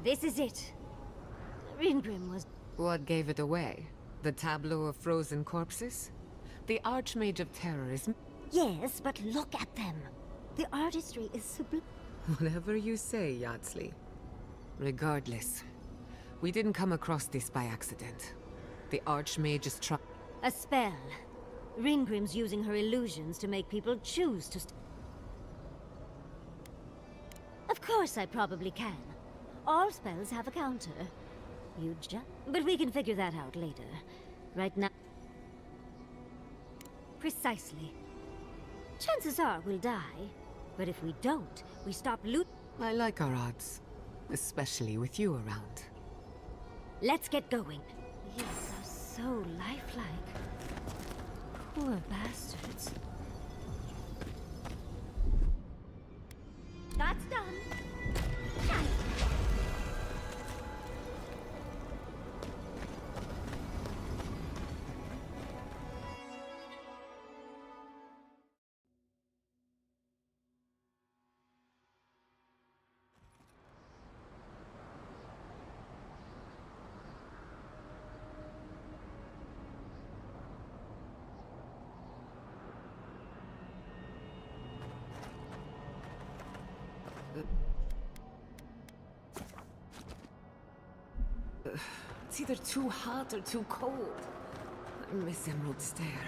This is it. Ringrim was... What gave it away? The tableau of frozen corpses? The Archmage of Terror is... Yes, but look at them. The artistry is sublime. Whatever you say, Yardsley. Regardless, we didn't come across this by accident. The Archmage is A spell. Ringrim's using her illusions to make people choose to Of course I probably can. All spells have a counter. But we can figure that out later. Right now... Precisely. Chances are we'll die. But if we don't, we stop loot... I like our odds. Especially with you around. Let's get going. These are so lifelike. Poor bastards. That's done. Shine. It's either too hot or too cold. I miss Emerald Stair.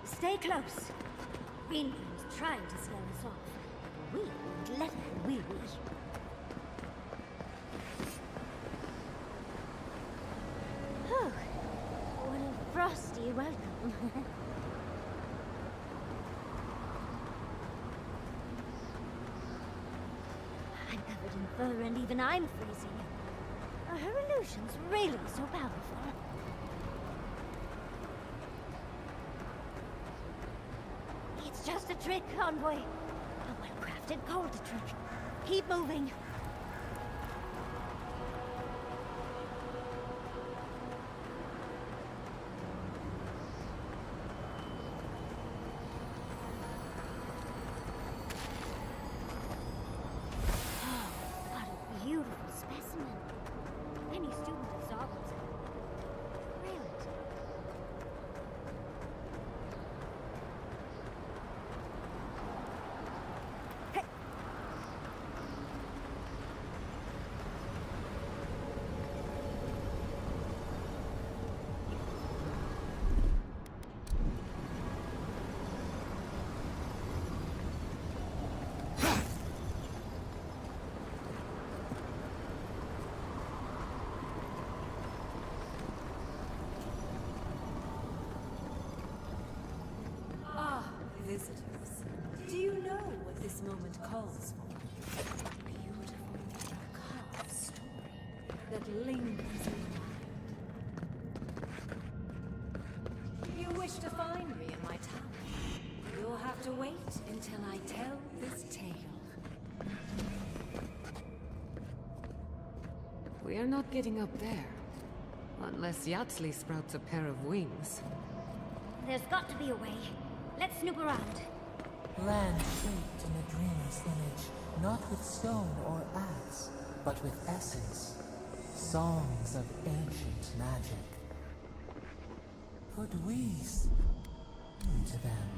Stay close. Ringrim's trying to scare us off. We won't let her, will we? Oh, what a frosty welcome. I'm covered in fur and even I'm freezing. Are her illusions really so powerful? It's just a trick, Envoy. A well-crafted cold trick. Keep moving. Visitors, do you know what this moment calls for? A beautiful, macabre story that lingers in the mind. You wish to find me in my tower? You'll have to wait until I tell this tale. We are not getting up there. Unless Yardsley sprouts a pair of wings. There's got to be a way. Let's snoop around. Land shaped in a dream's image, not with stone or axe, but with essence. Songs of ancient magic. Put wings to them.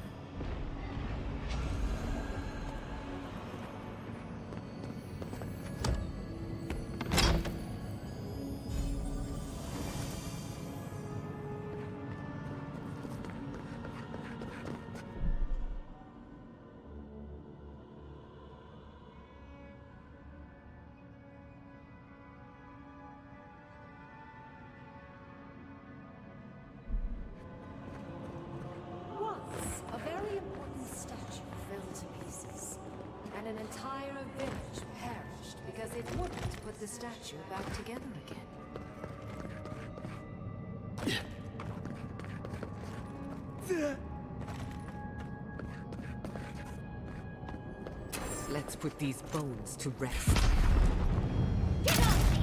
An entire village perished because it wouldn't put the statue back together again. Let's put these bones to rest. Get off me!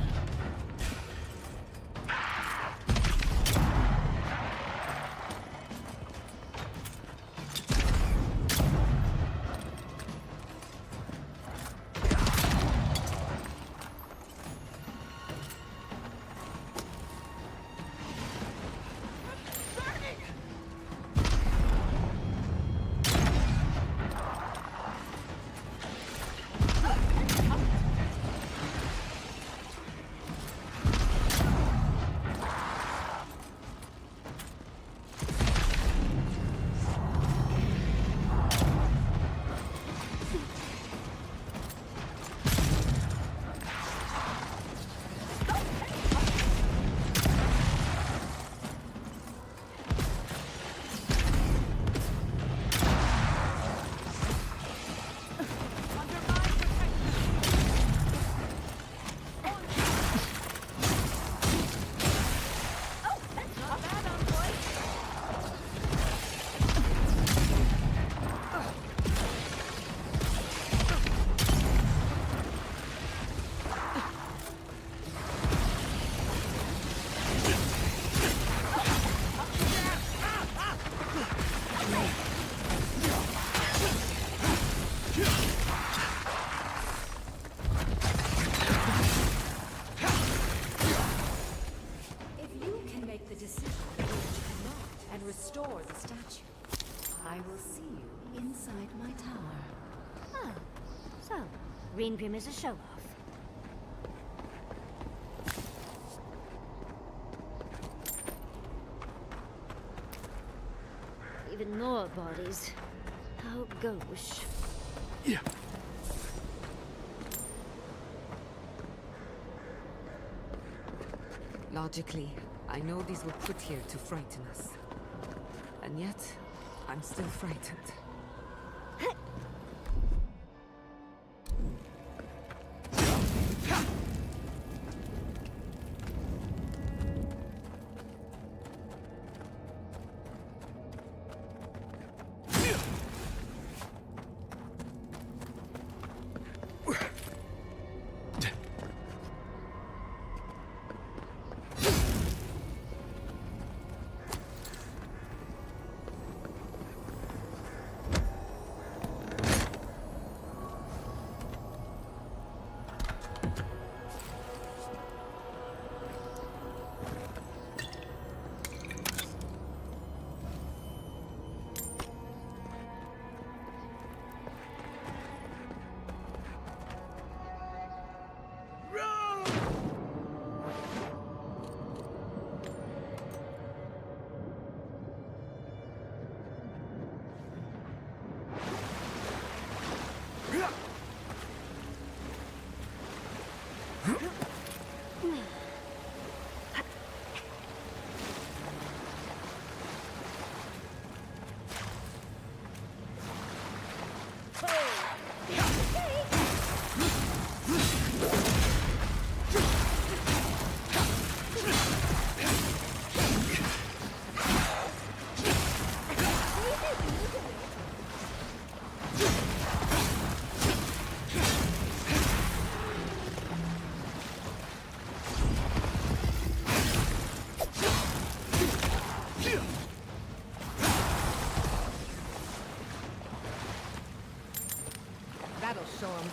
I will see you inside my tower. Ah, so, Greenprim is a show-off. Even more bodies. How gauche. Yeah. Logically, I know these were put here to frighten us. And yet, I'm still frightened. That'll show him.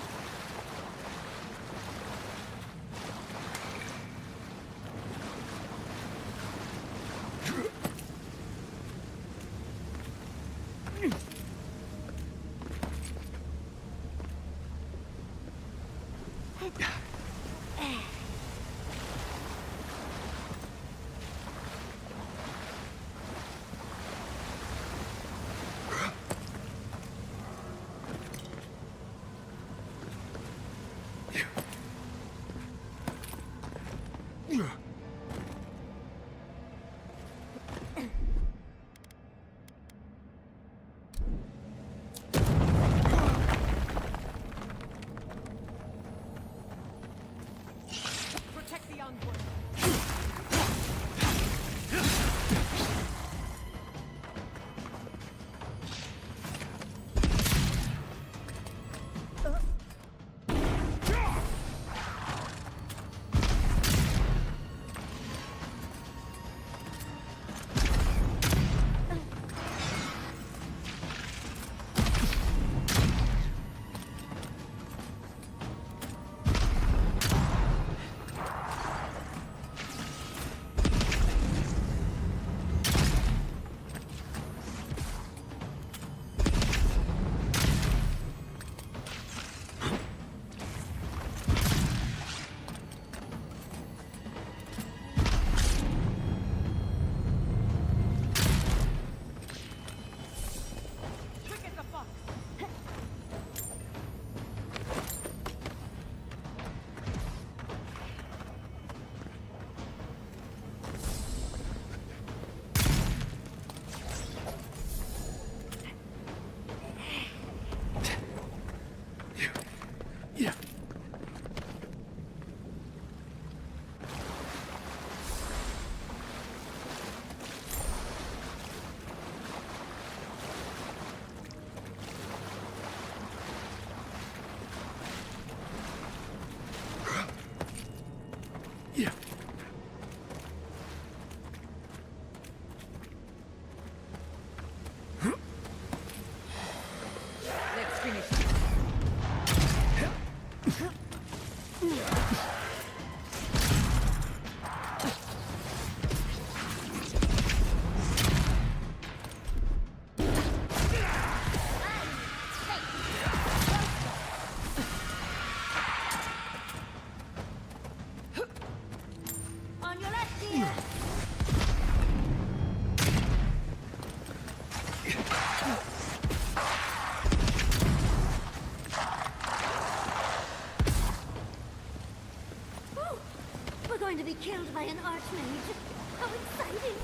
by an archmage. How exciting!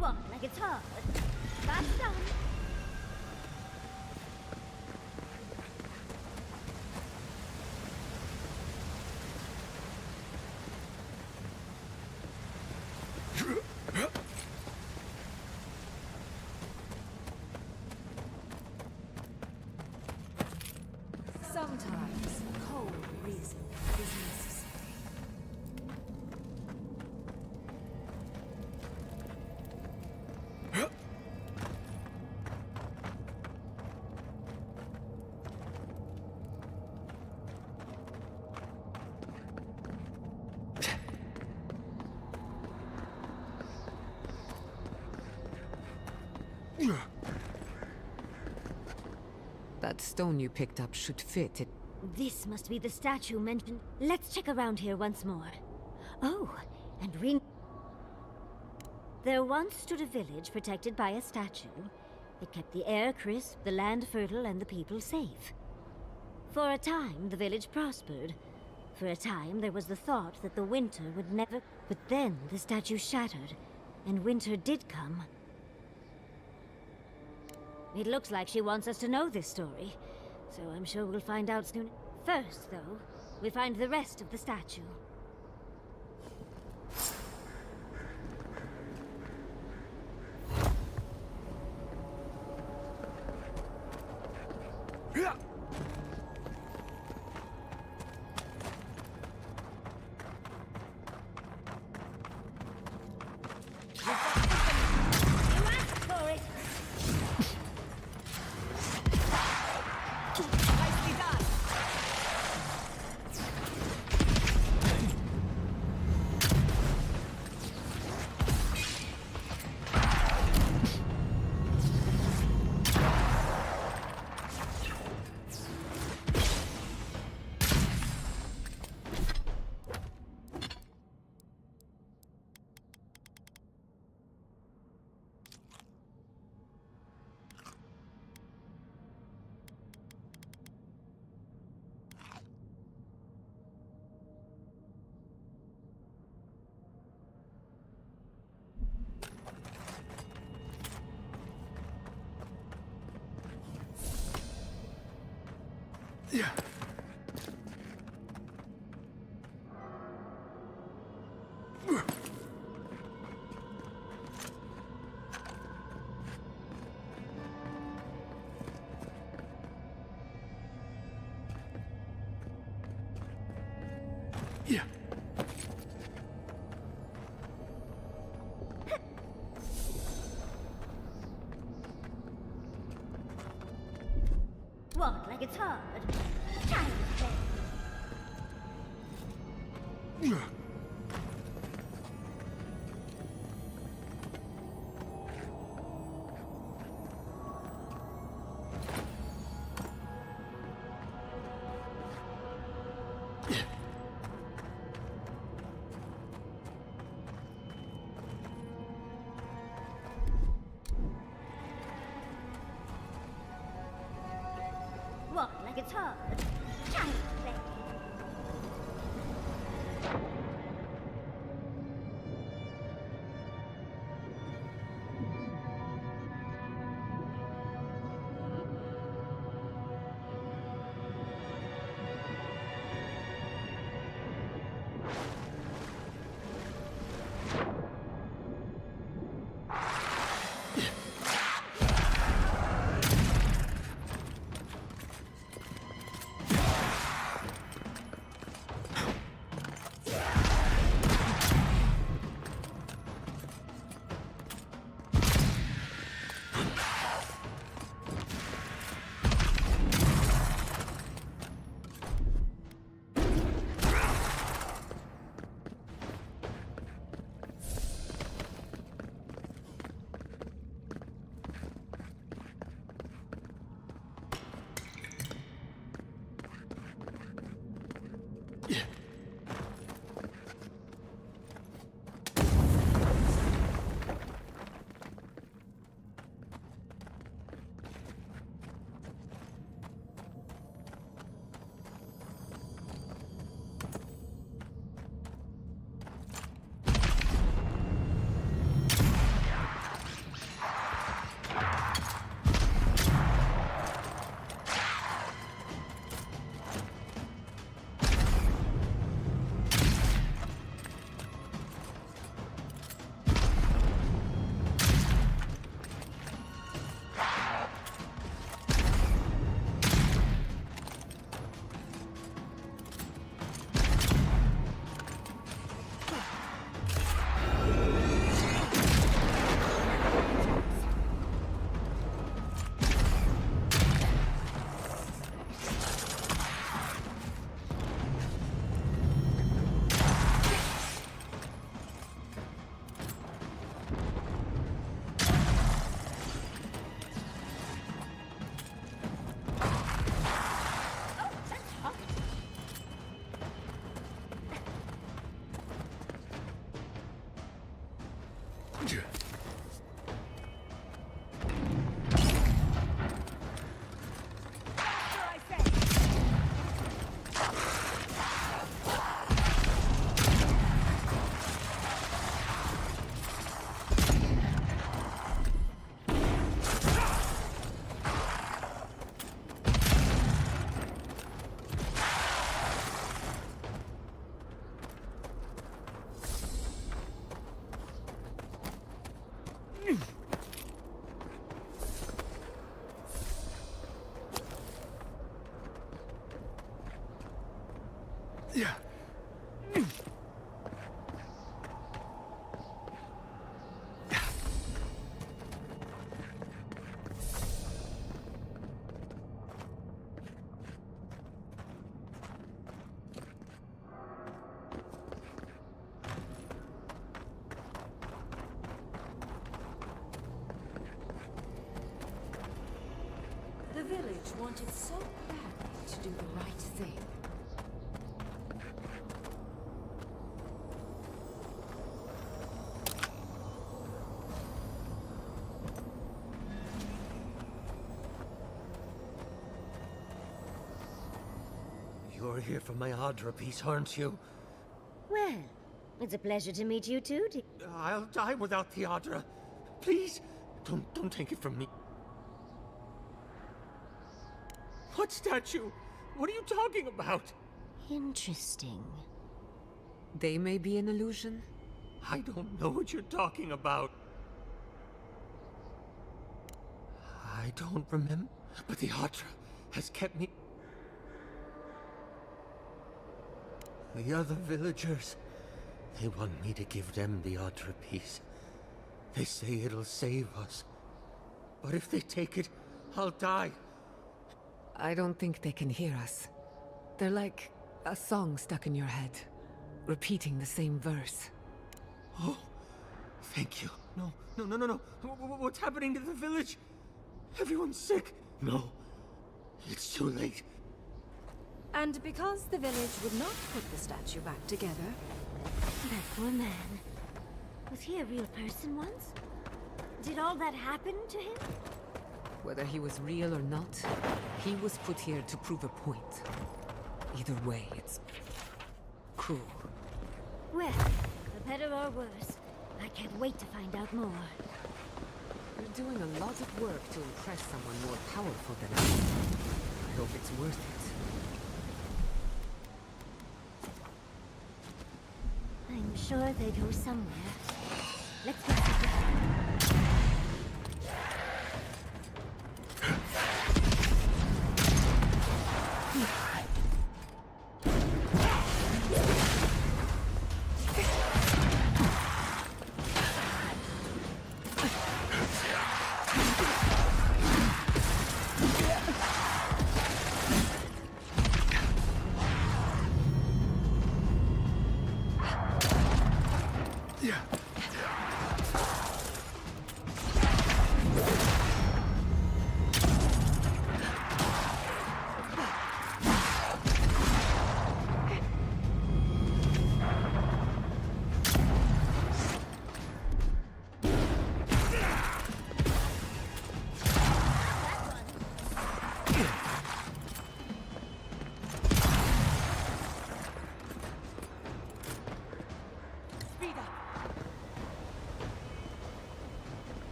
Walk like it's hard. That's done. Sometimes cold reason is necessary. That stone you picked up should fit it. This must be the statue mentioned. Let's check around here once more. Oh, and ring. There once stood a village protected by a statue. It kept the air crisp, the land fertile, and the people safe. For a time, the village prospered. For a time, there was the thought that the winter would never... But then the statue shattered, and winter did come. It looks like she wants us to know this story, so I'm sure we'll find out soon. First, though, we find the rest of the statue. You asked for it! Nicely done! Walk like it's hard. Child's play. Walk like it's hard. Child's play. The village wanted so badly to do the right thing. You're here for my Adra piece, aren't you? Well, it's a pleasure to meet you too. I'll die without the Adra. Please, don't take it from me. What statue? What are you talking about? Interesting. They may be an illusion. I don't know what you're talking about. I don't remember, but the Adra has kept me. The other villagers, they want me to give them the Adra piece. They say it'll save us. But if they take it, I'll die. I don't think they can hear us. They're like a song stuck in your head, repeating the same verse. Oh, thank you. No. What's happening to the village? Everyone's sick. No, it's too late. And because the village would not put the statue back together, That poor man. Was he a real person once? Did all that happen to him? Whether he was real or not, he was put here to prove a point. Either way, it's cruel. Well, for better or worse, I can't wait to find out more. You're doing a lot of work to impress someone more powerful than us. I hope it's worth it. I'm sure they go somewhere. Let's get to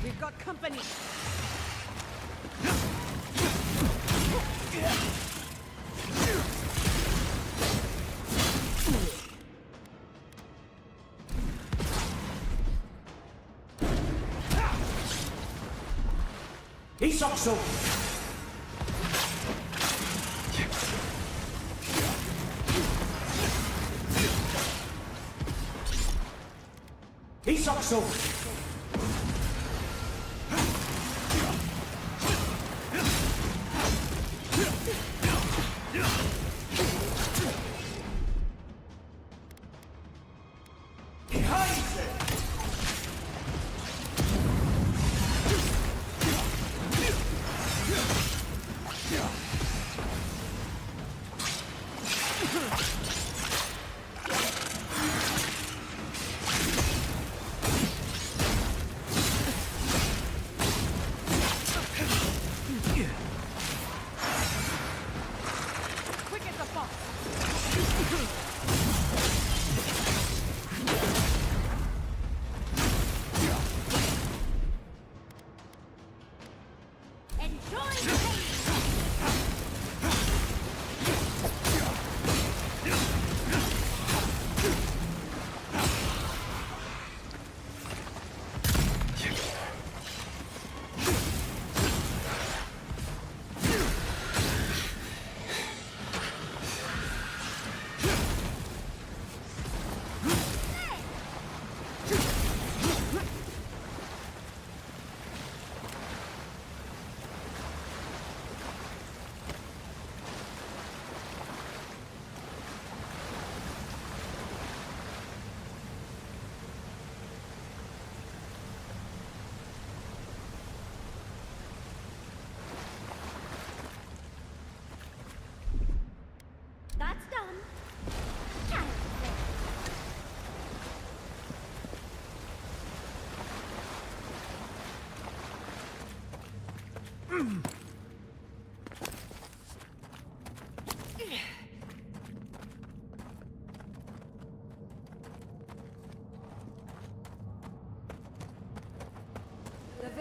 We've got company! Isokso! Isokso!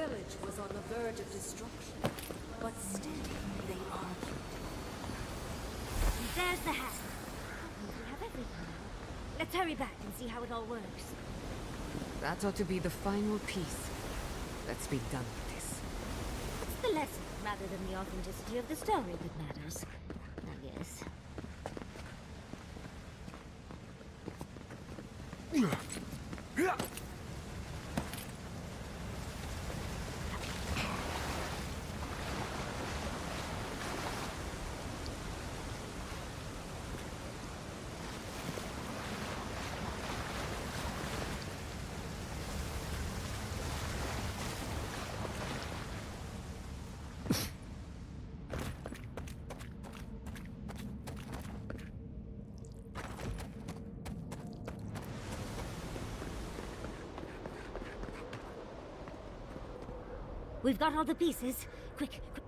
village was on the verge of destruction, but still they argued. There's the hat. We have everything now. Let's hurry back and see how it all works. That ought to be the final piece. Let's be done with this. It's the lesson rather than the authenticity of the story that matters, I guess. We've got all the pieces. Quick, quick.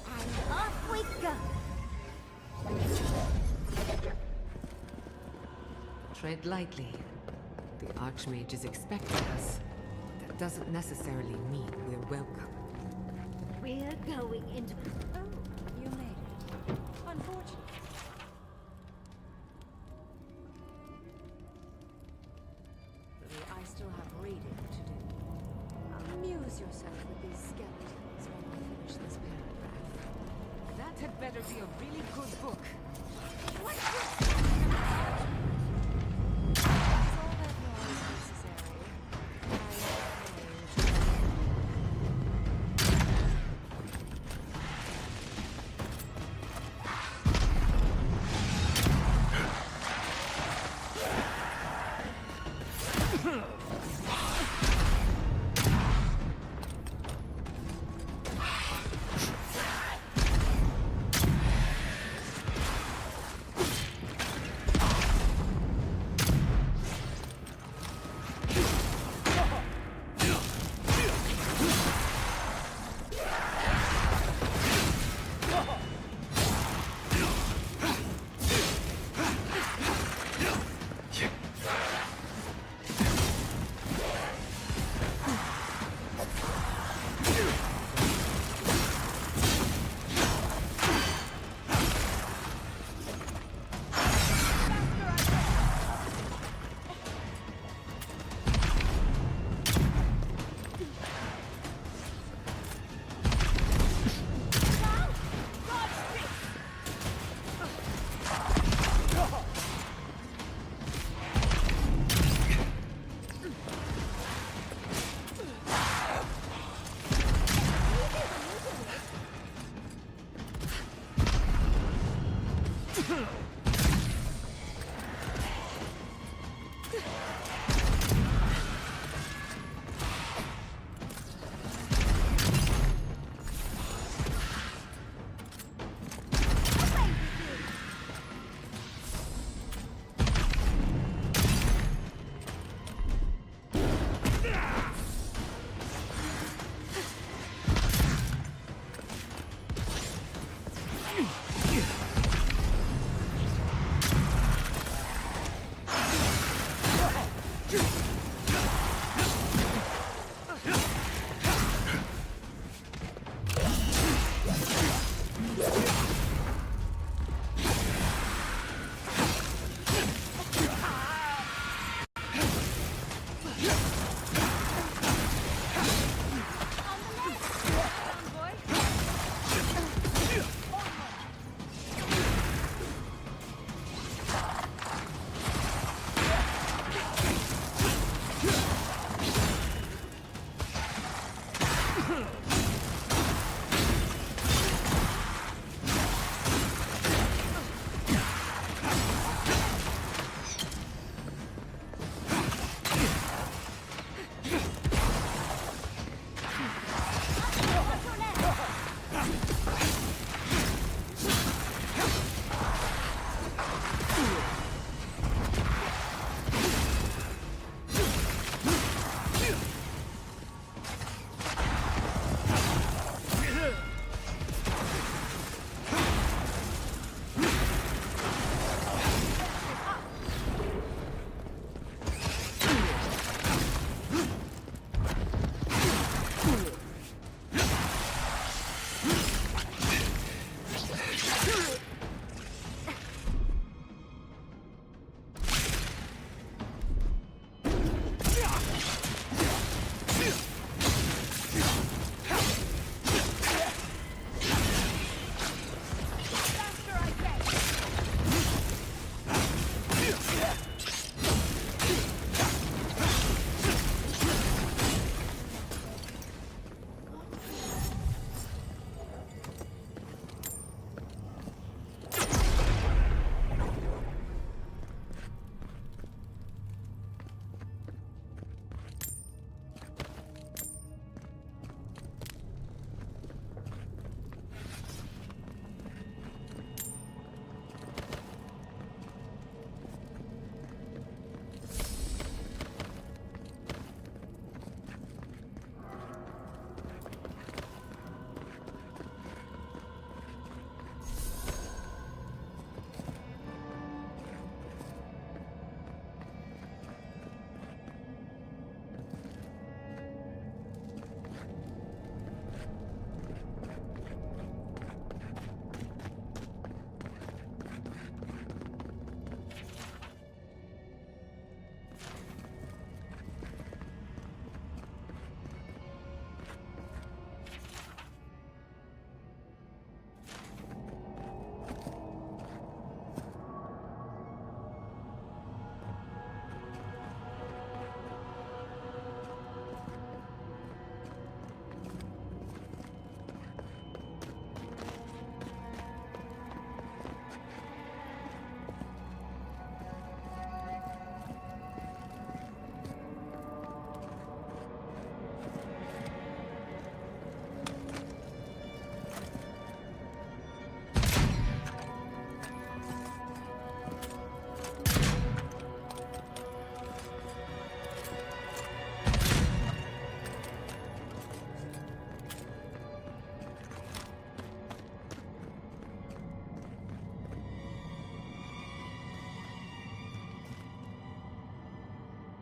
And off we go. Tread lightly. The Archmage is expecting us. That doesn't necessarily mean we're welcome. We're going into... Oh, you made it. Unfortunate. I still have reading to do. Amuse yourself with these skeletons while I finish this paragraph. That had better be a really good book. Is all that noise necessary?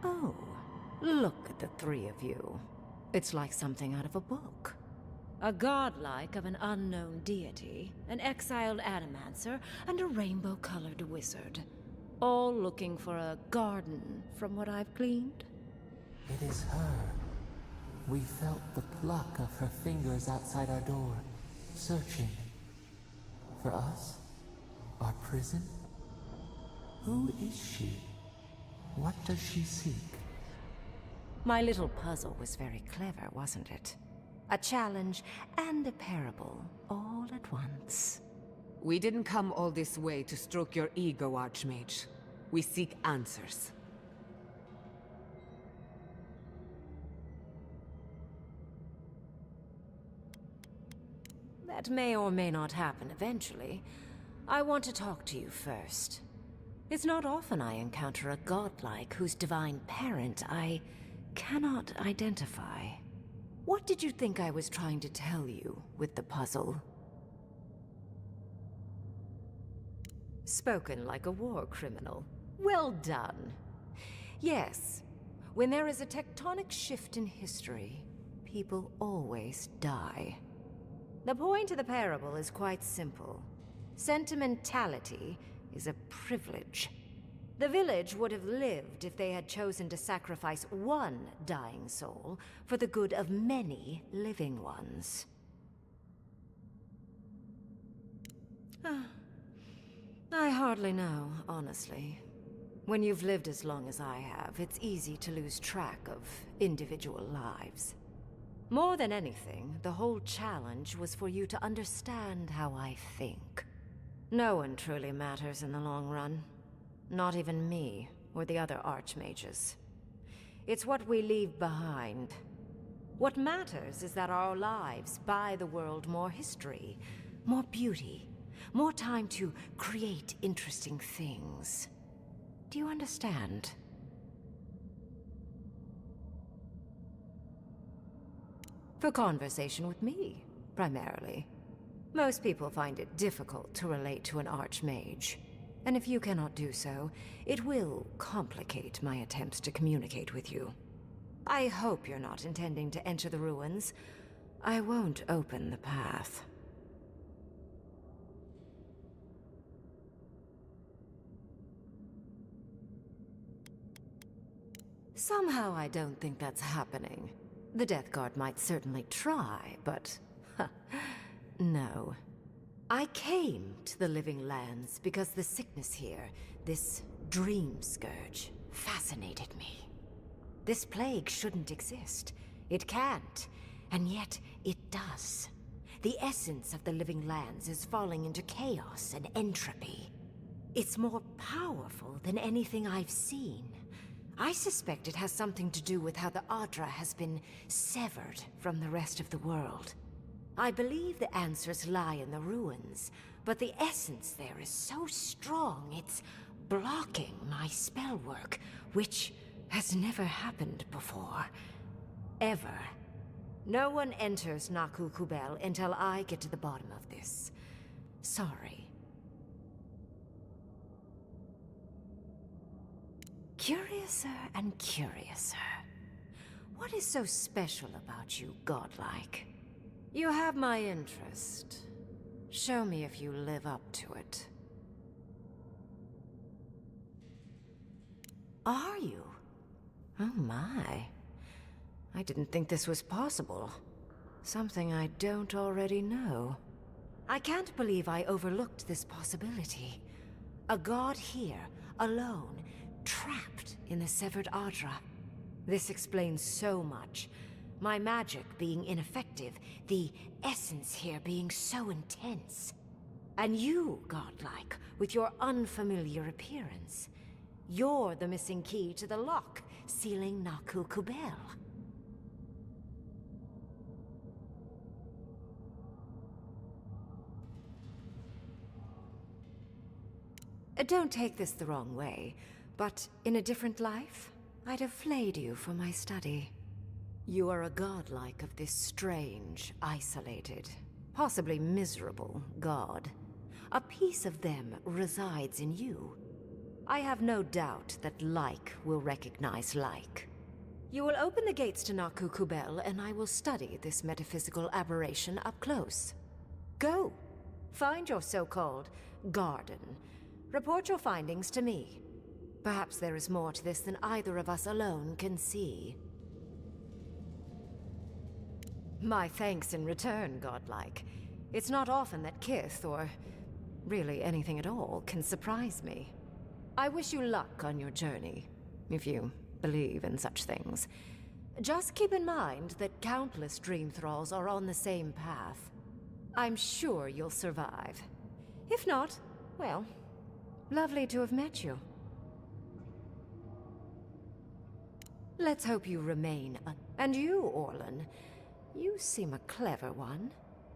Oh, look at the three of you. It's like something out of a book. A godlike of an unknown deity, an exiled animancer, and a rainbow-colored wizard. All looking for a garden, from what I've gleaned. It is her. We felt the pluck of her fingers outside our door, searching. For us? Our prison? Who is she? What does she seek? My little puzzle was very clever, wasn't it? A challenge and a parable, all at once. We didn't come all this way to stroke your ego, Archmage. We seek answers. That may or may not happen eventually. I want to talk to you first. It's not often I encounter a godlike whose divine parent I cannot identify. What did you think I was trying to tell you with the puzzle? Spoken like a war criminal. Well done. Yes, when there is a tectonic shift in history, people always die. The point of the parable is quite simple. Sentimentality is a privilege. The village would have lived if they had chosen to sacrifice one dying soul for the good of many living ones. I hardly know, honestly. When you've lived as long as I have, it's easy to lose track of individual lives. More than anything, the whole challenge was for you to understand how I think. No one truly matters in the long run. Not even me, or the other archmages. It's what we leave behind. What matters is that our lives buy the world more history, more beauty, more time to create interesting things. Do you understand? For conversation with me, primarily. Most people find it difficult to relate to an archmage. And if you cannot do so, it will complicate my attempts to communicate with you. I hope you're not intending to enter the ruins. I won't open the path. Somehow I don't think that's happening. The Death Guard might certainly try, but... no. I came to the Living Lands because the sickness here, this dream scourge, fascinated me. This plague shouldn't exist. It can't, and yet it does. The essence of the Living Lands is falling into chaos and entropy. It's more powerful than anything I've seen. I suspect it has something to do with how the Adra has been severed from the rest of the world. I believe the answers lie in the ruins, but the essence there is so strong it's blocking my spell work, which has never happened before. Ever. No one enters Naku Kubel until I get to the bottom of this. Sorry. Curiouser and curiouser. What is so special about you, godlike? You have my interest. Show me if you live up to it. Are you? Oh my. I didn't think this was possible. Something I don't already know. I can't believe I overlooked this possibility. A god here, alone, trapped in the severed Adra. This explains so much. My magic being ineffective, the essence here being so intense. And you, godlike, with your unfamiliar appearance. You're the missing key to the lock, sealing Naku Kubel. Don't take this the wrong way, but in a different life, I'd have flayed you for my study. You are a godlike of this strange, isolated, possibly miserable god. A piece of them resides in you. I have no doubt that like will recognize like. You will open the gates to Naku Kubel, and I will study this metaphysical aberration up close. Go. Find your so-called garden. Report your findings to me. Perhaps there is more to this than either of us alone can see. My thanks in return, godlike. It's not often that Kith, or really anything at all, can surprise me. I wish you luck on your journey, if you believe in such things. Just keep in mind that countless dream thralls are on the same path. I'm sure you'll survive. If not, well, lovely to have met you. Let's hope you remain and you, Orlan, you seem a clever one.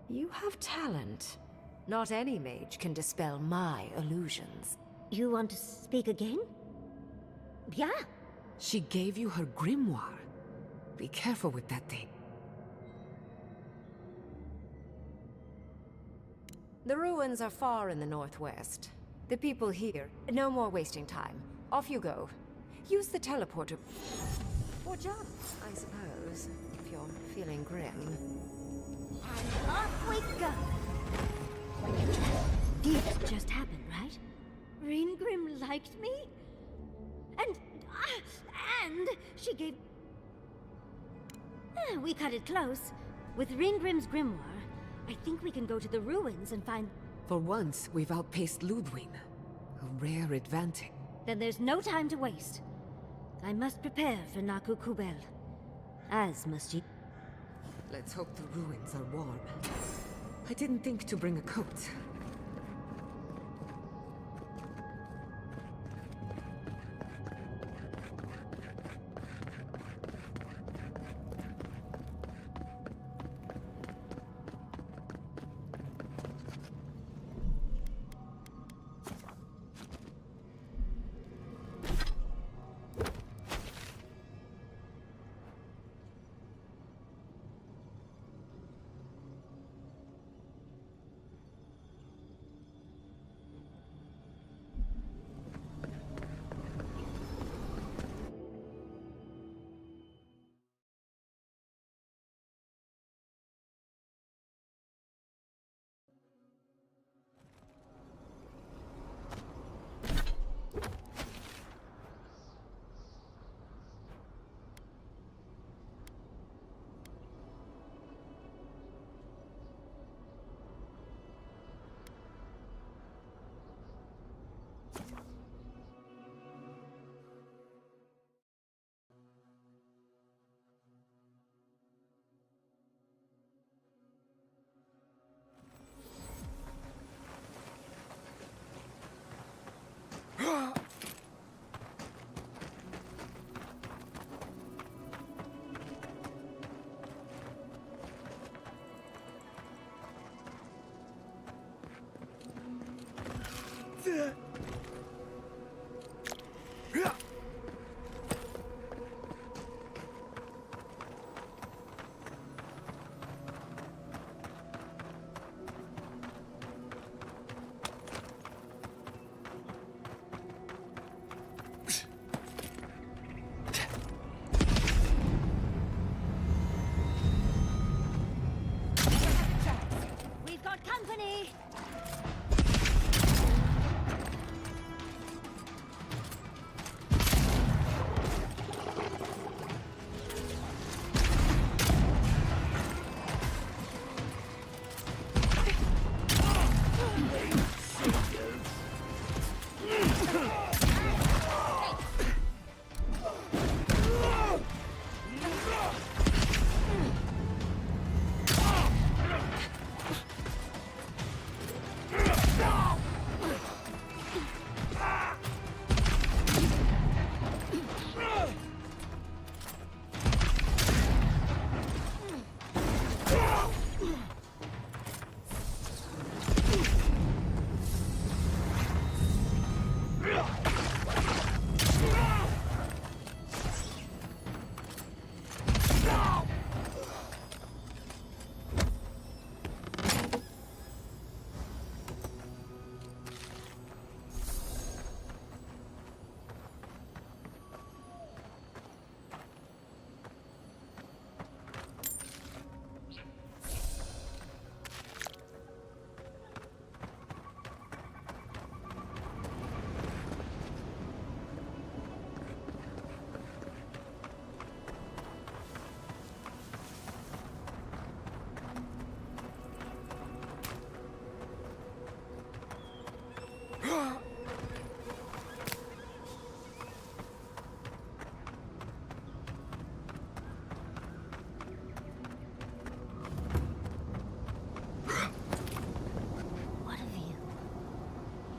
You have talent. Not any mage can dispel my illusions. You want to speak again? Yeah. She gave you her grimoire. Be careful with that thing. The ruins are far in the northwest. The people here... No more wasting time. Off you go. Use the teleporter. Or jump, I suppose, if you're feeling grim. And off we go! This just happened, right? Ringrim liked me? And she gave... We cut it close. With Ringrim's grimoire, I think we can go to the ruins and find... For once, we've outpaced Ludwig. A rare advantage. Then there's no time to waste. I must prepare for Naku Kubel. As must you. Let's hope the ruins are warm. I didn't think to bring a coat.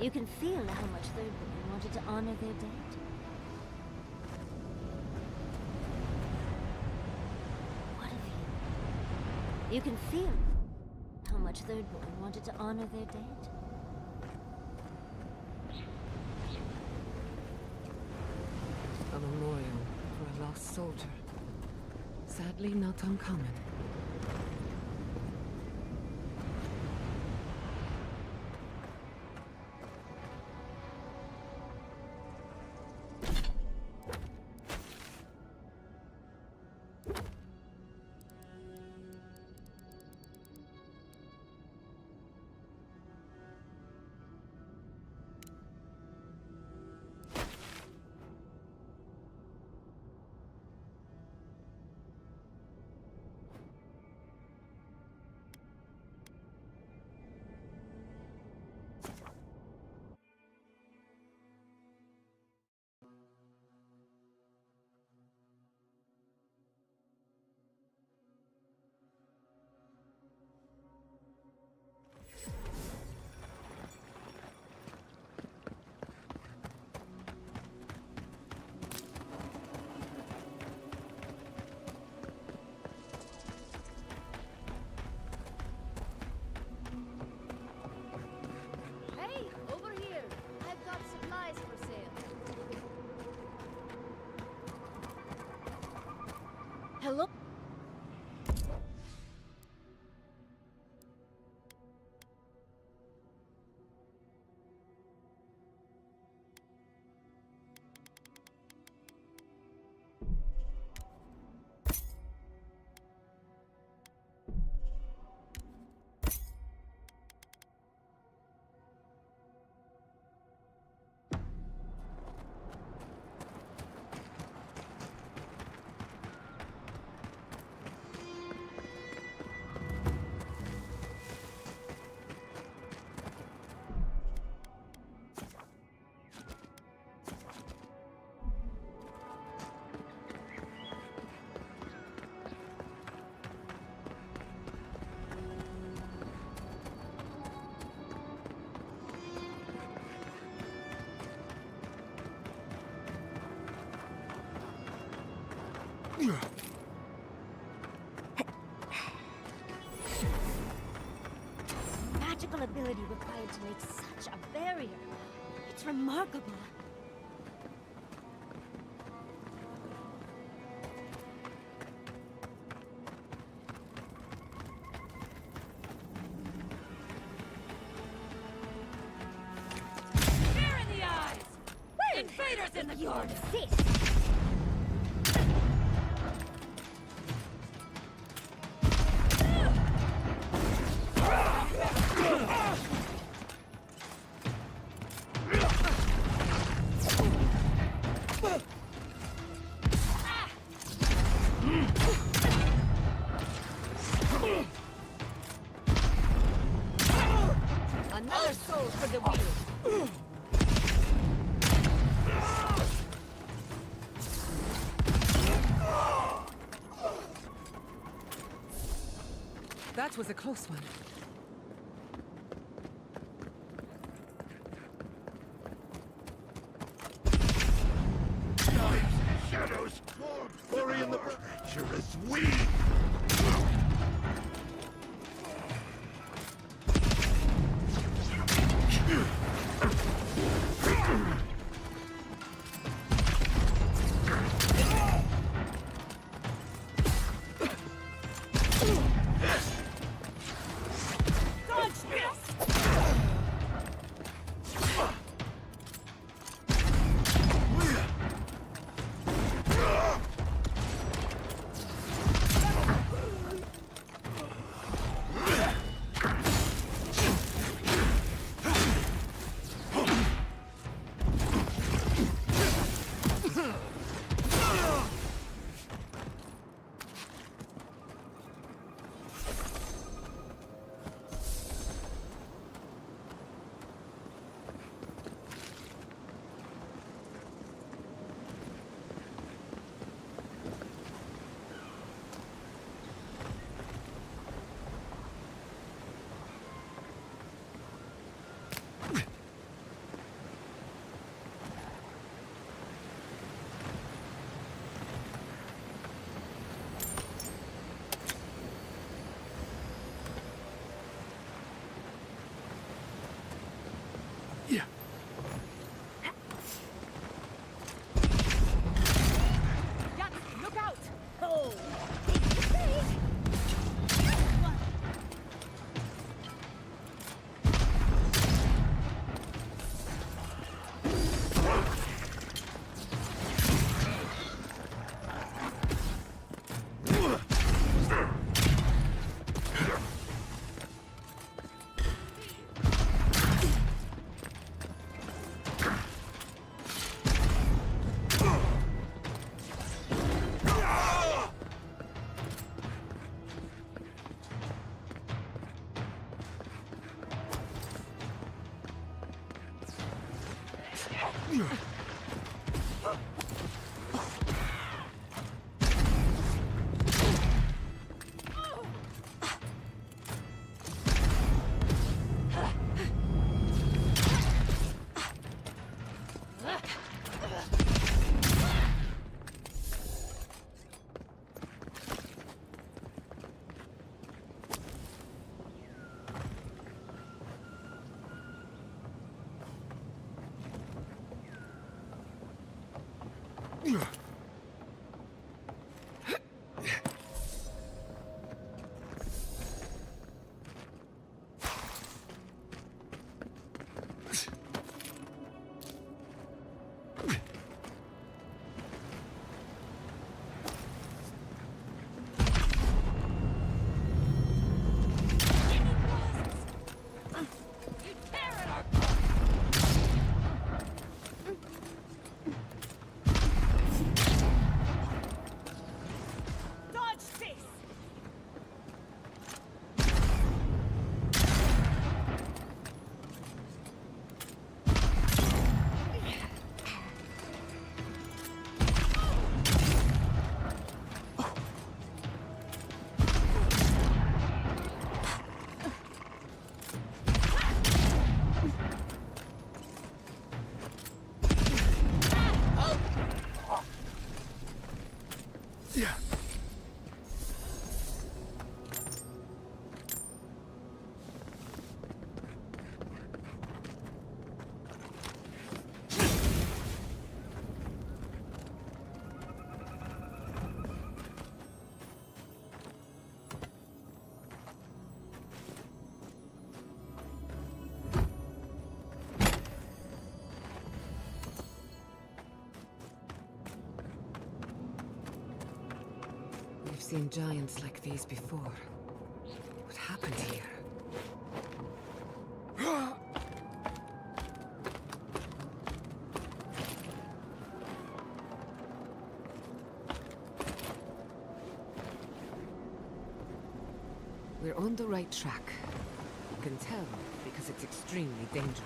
You can feel how much Thirdborn wanted to honor their dead. What of you? You can feel how much Thirdborn wanted to honor their dead. A memorial for a lost soldier. Sadly, not uncommon. Hey, over here! I've got supplies for sale. Hello? Magical ability required to make such a barrier. It's remarkable. Fear in the eyes! Invaders in the Your garden! fist! Another soul for the wheel! That was a close one. Shadows! Glory in the treacherous weed! We've seen giants like these before. What happened here? We're on the right track. You can tell because it's extremely dangerous.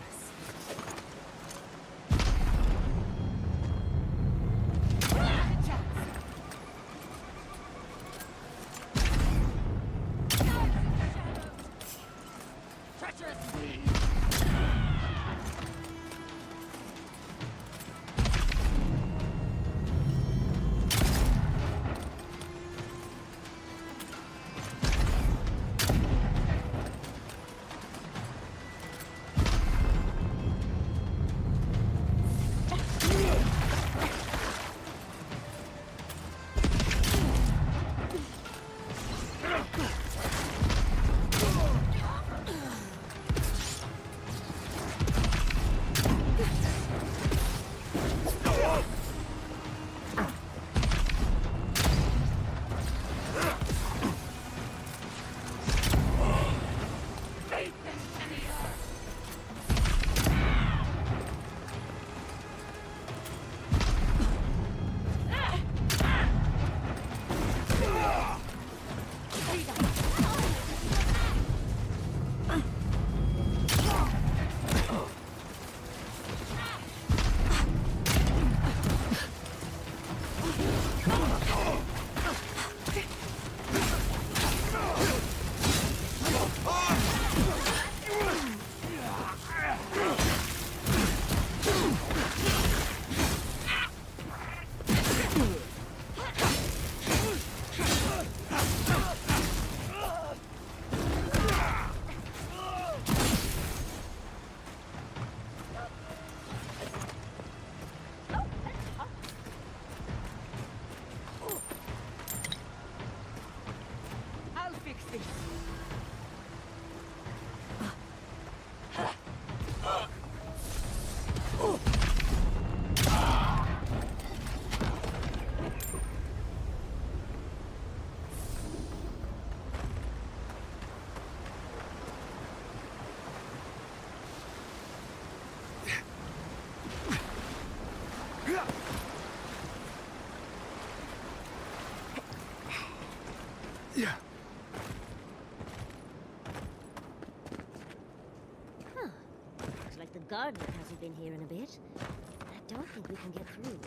Looks like the gardener hasn't been here in a bit. That don't think we can get through.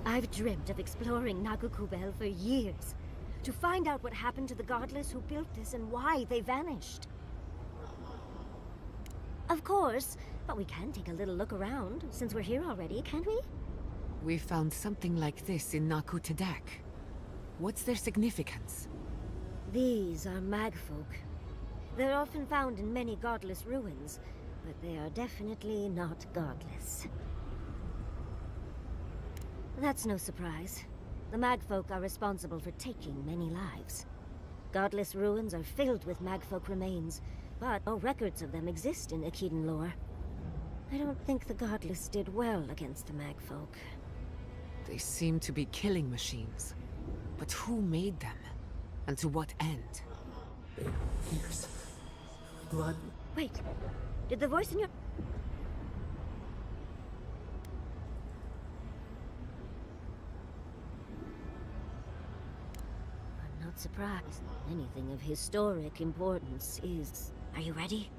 I've dreamt of exploring Nagukubel for years, to find out what happened to the godless who built this and why they vanished. Of course, but we can take a little look around, since we're here already, can't we? We found something like this in Naku Tadak. What's their significance? These are magfolk. They're often found in many godless ruins, but they are definitely not godless. That's no surprise. The magfolk are responsible for taking many lives. Godless ruins are filled with magfolk remains, but no records of them exist in Akhidan lore. I don't think the godless did well against the magfolk. They seem to be killing machines. But who made them? And to what end? Here's blood. Wait, did the voice in your... I'm not surprised. Anything of historic importance is... Are you ready?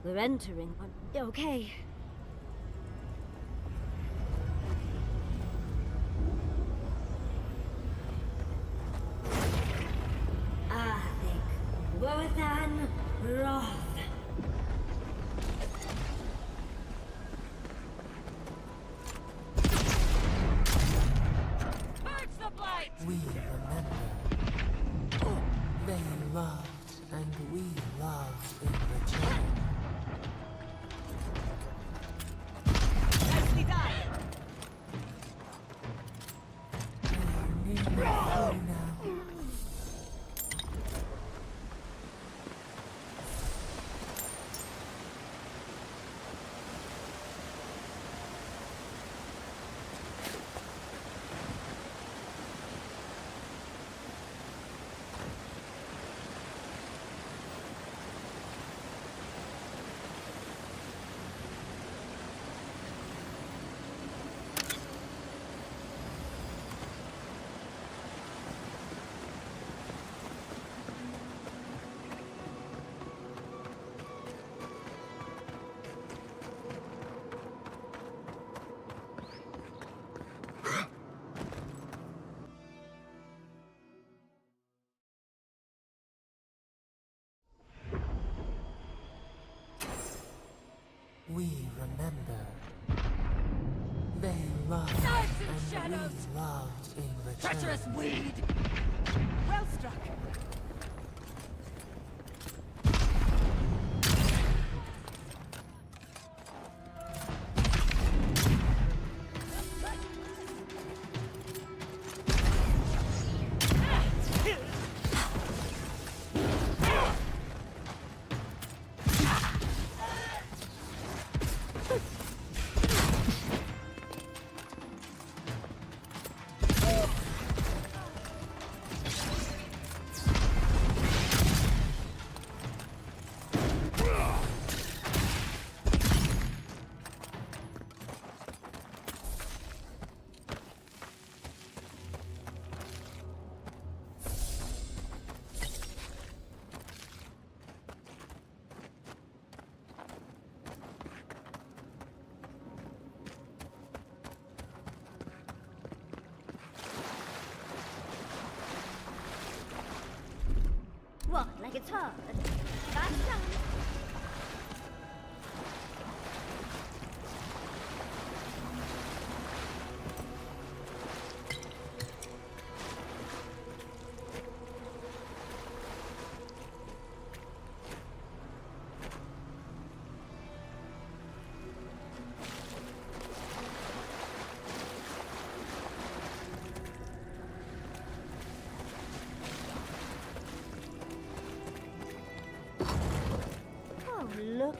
We're entering on... Okay. Wothan Roth. We remember. They loved, and we loved in return. Nicely done. We are nearly through now. We remember. They loved, and we loved in return. Treacherous weed! Well struck. Walk like it's hard. Fast run.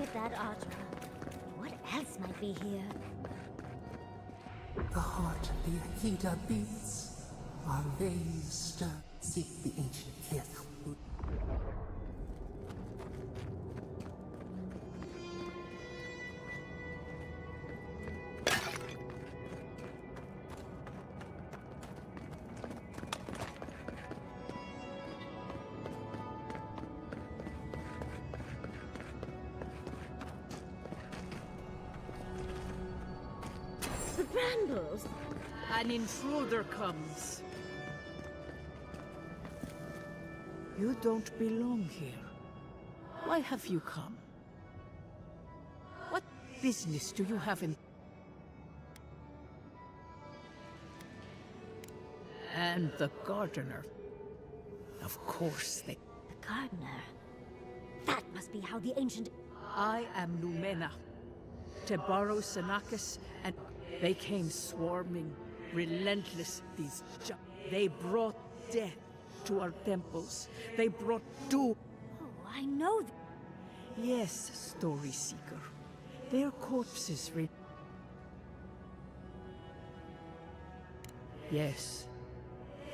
with that Audra. What else might be here? The heart of the ITA beats. Our veins stir. Seek the ancient kith. The brambles! An intruder comes. You don't belong here. Why have you come? What business do you have in... And the gardener. Of course they... The gardener. That must be how the ancient... I am Lumena. Tebaro Senakis, and they came swarming, relentless, they brought death to our temples. They brought doom. Oh, I know Yes, Story Seeker. Their corpses Yes.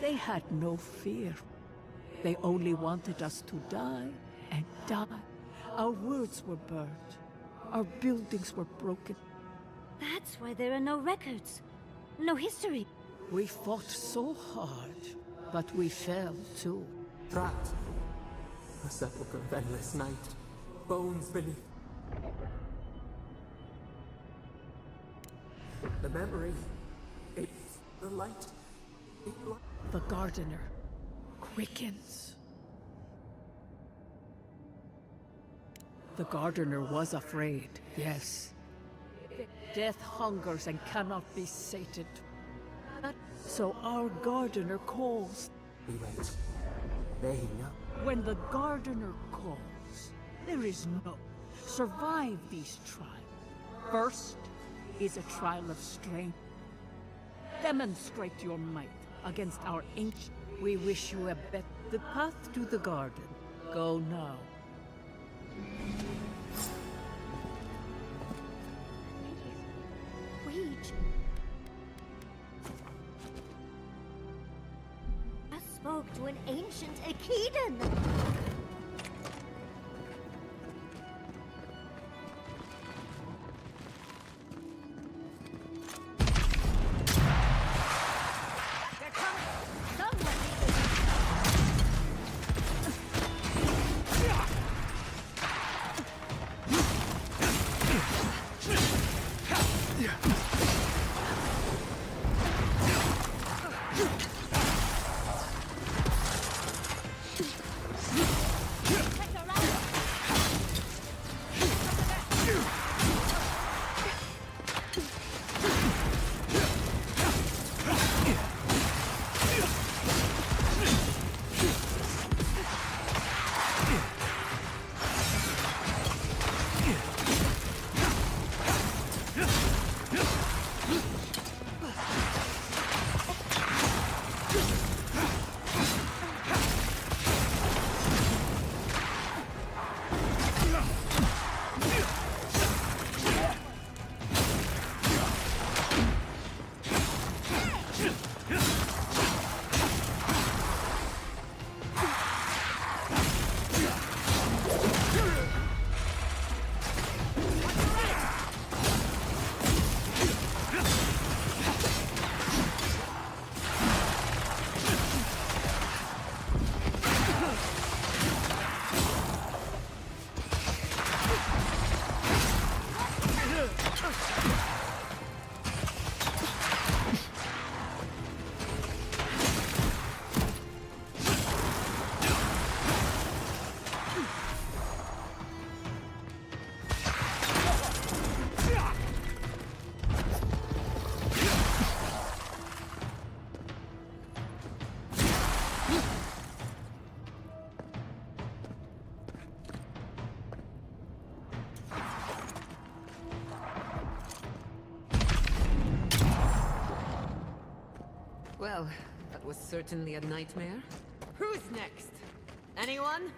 They had no fear. They only wanted us to die and die. Our words were burned. Our buildings were broken. That's why there are no records. No history. We fought so hard, but we fell too. Trapped. A sepulchre of endless night. Bones beneath. The memory. It's the light. The gardener quickens. The gardener was afraid, yes. Death hungers and cannot be sated. So our gardener calls. We wait. They know. When the gardener calls, there is no survive these trials. First is a trial of strength. Demonstrate your might against our ancient. We wish you a bet. The path to the garden. Go now. Wait. I spoke to an ancient Akedan. Well, that was certainly a nightmare. Who's next? Anyone?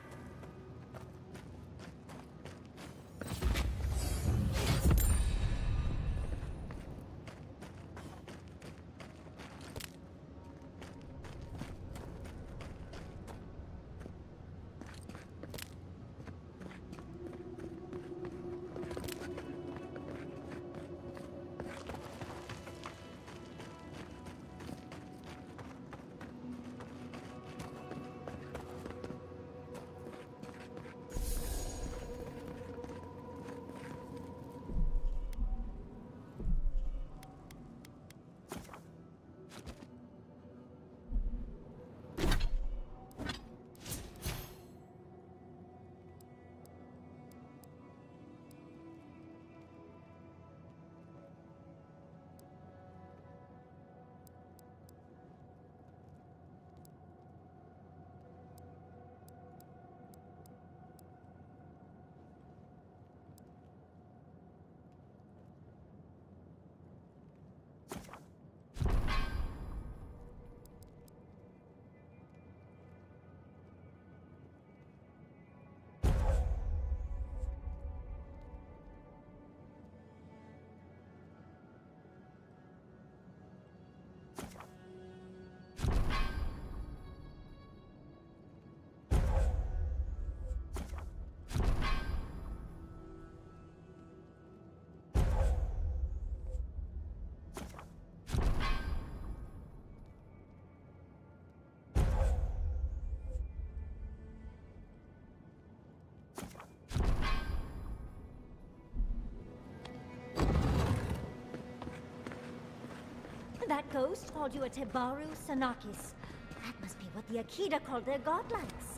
That ghost called you a Tebaru Sanakis. That must be what the Akita called their godlikes.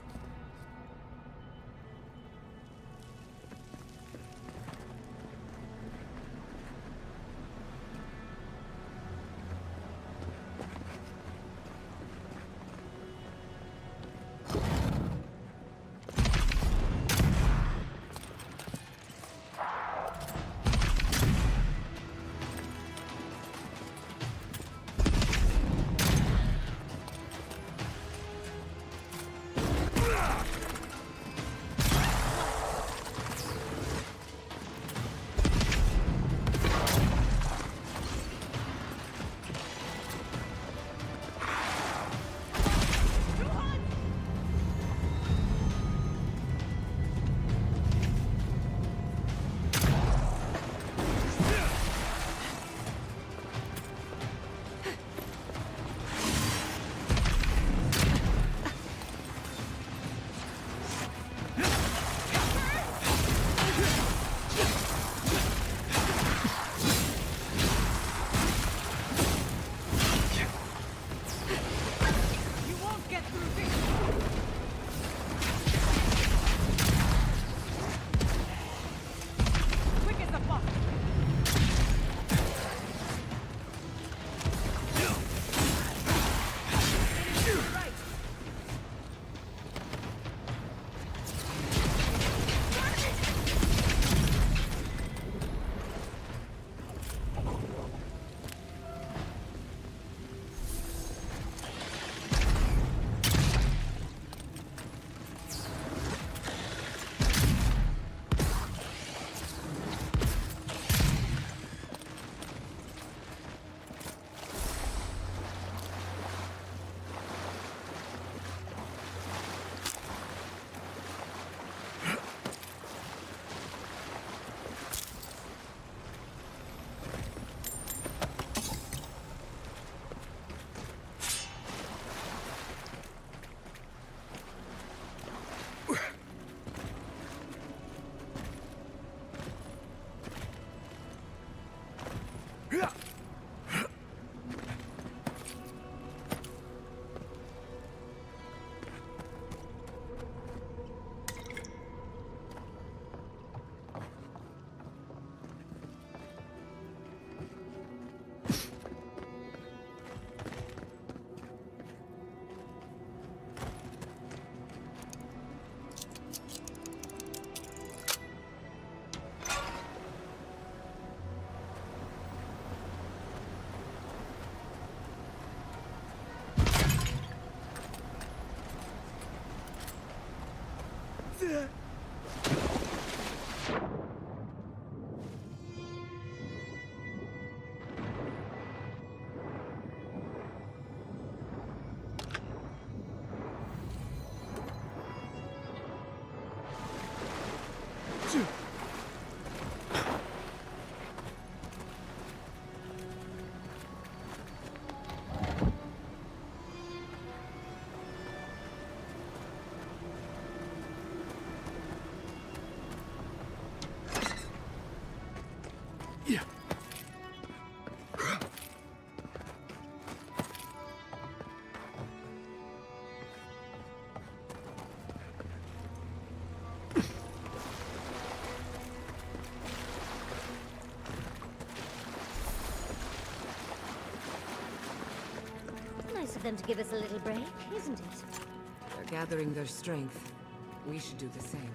Nice of them to give us a little break, isn't it? They're gathering their strength. We should do the same.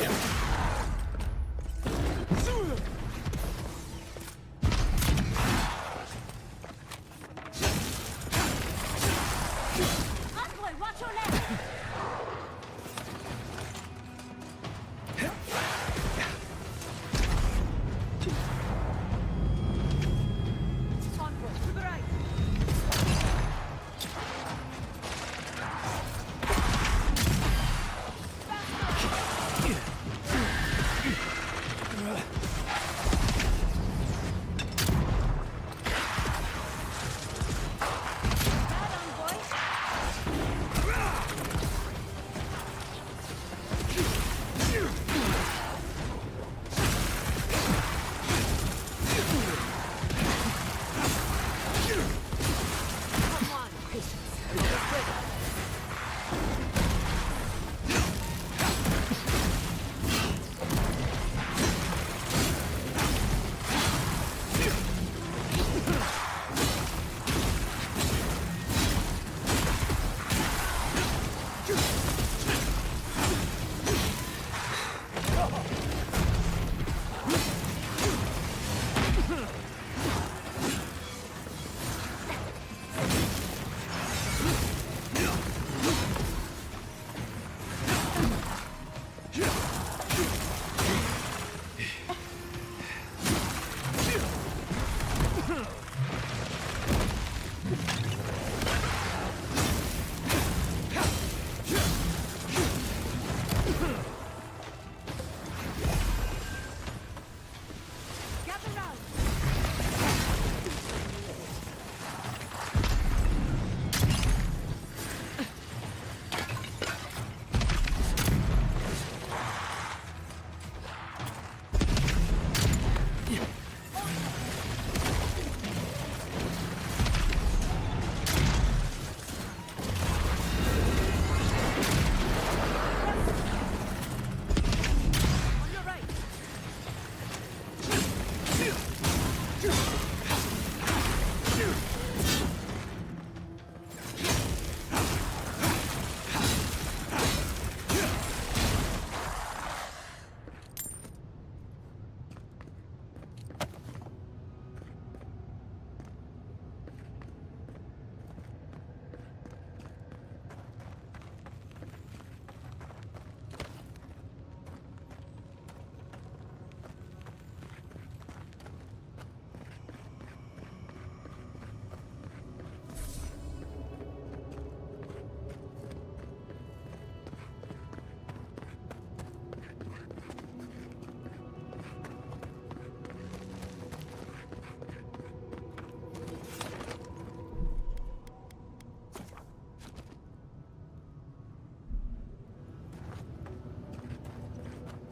Envoy, watch your left! Onward, to the right!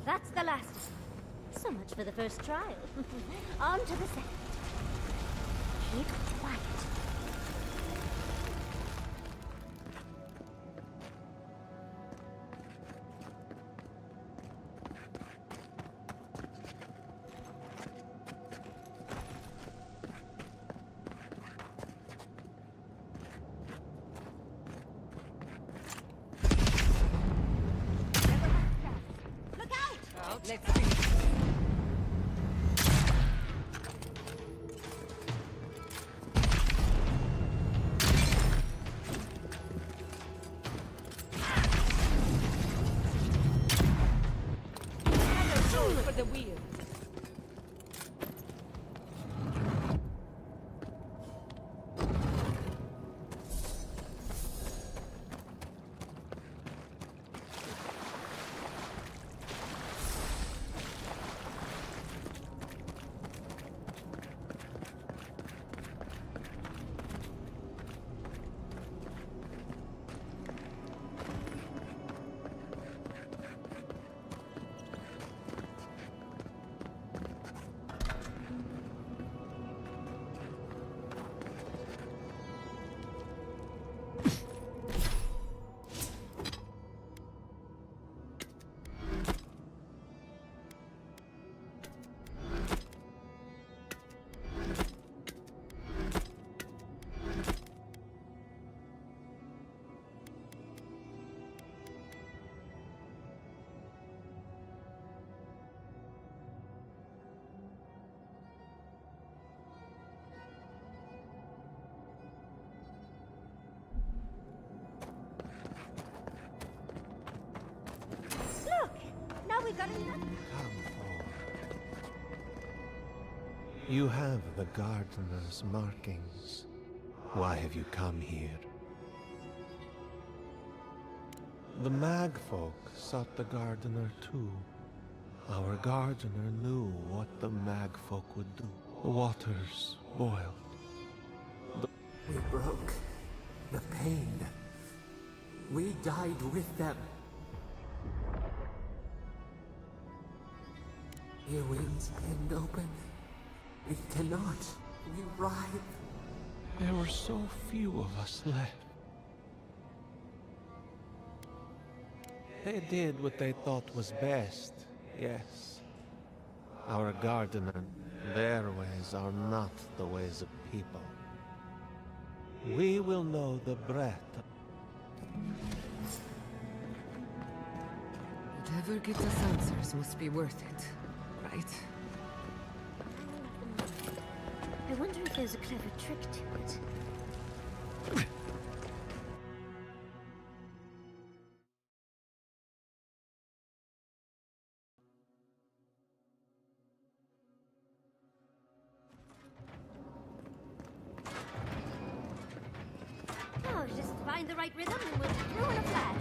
That's the last of them. So much for the first trial. On to the second. Keep quiet. Let's see. For the wheel. Come forward. You have the gardener's markings. Why have you come here? The Magfolk sought the gardener too. Our gardener knew what the Magfolk would do. The waters boiled. We broke the pain. We died with them. Your wings pinned open. We cannot. We writhe. There were so few of us left. They did what they thought was best, yes. Our gardener, their ways are not the ways of people. We will know the breath. Whatever gives us answers must be worth it, right? I wonder if there's a clever trick to it. Oh, just find the right rhythm and we'll be through in a flash.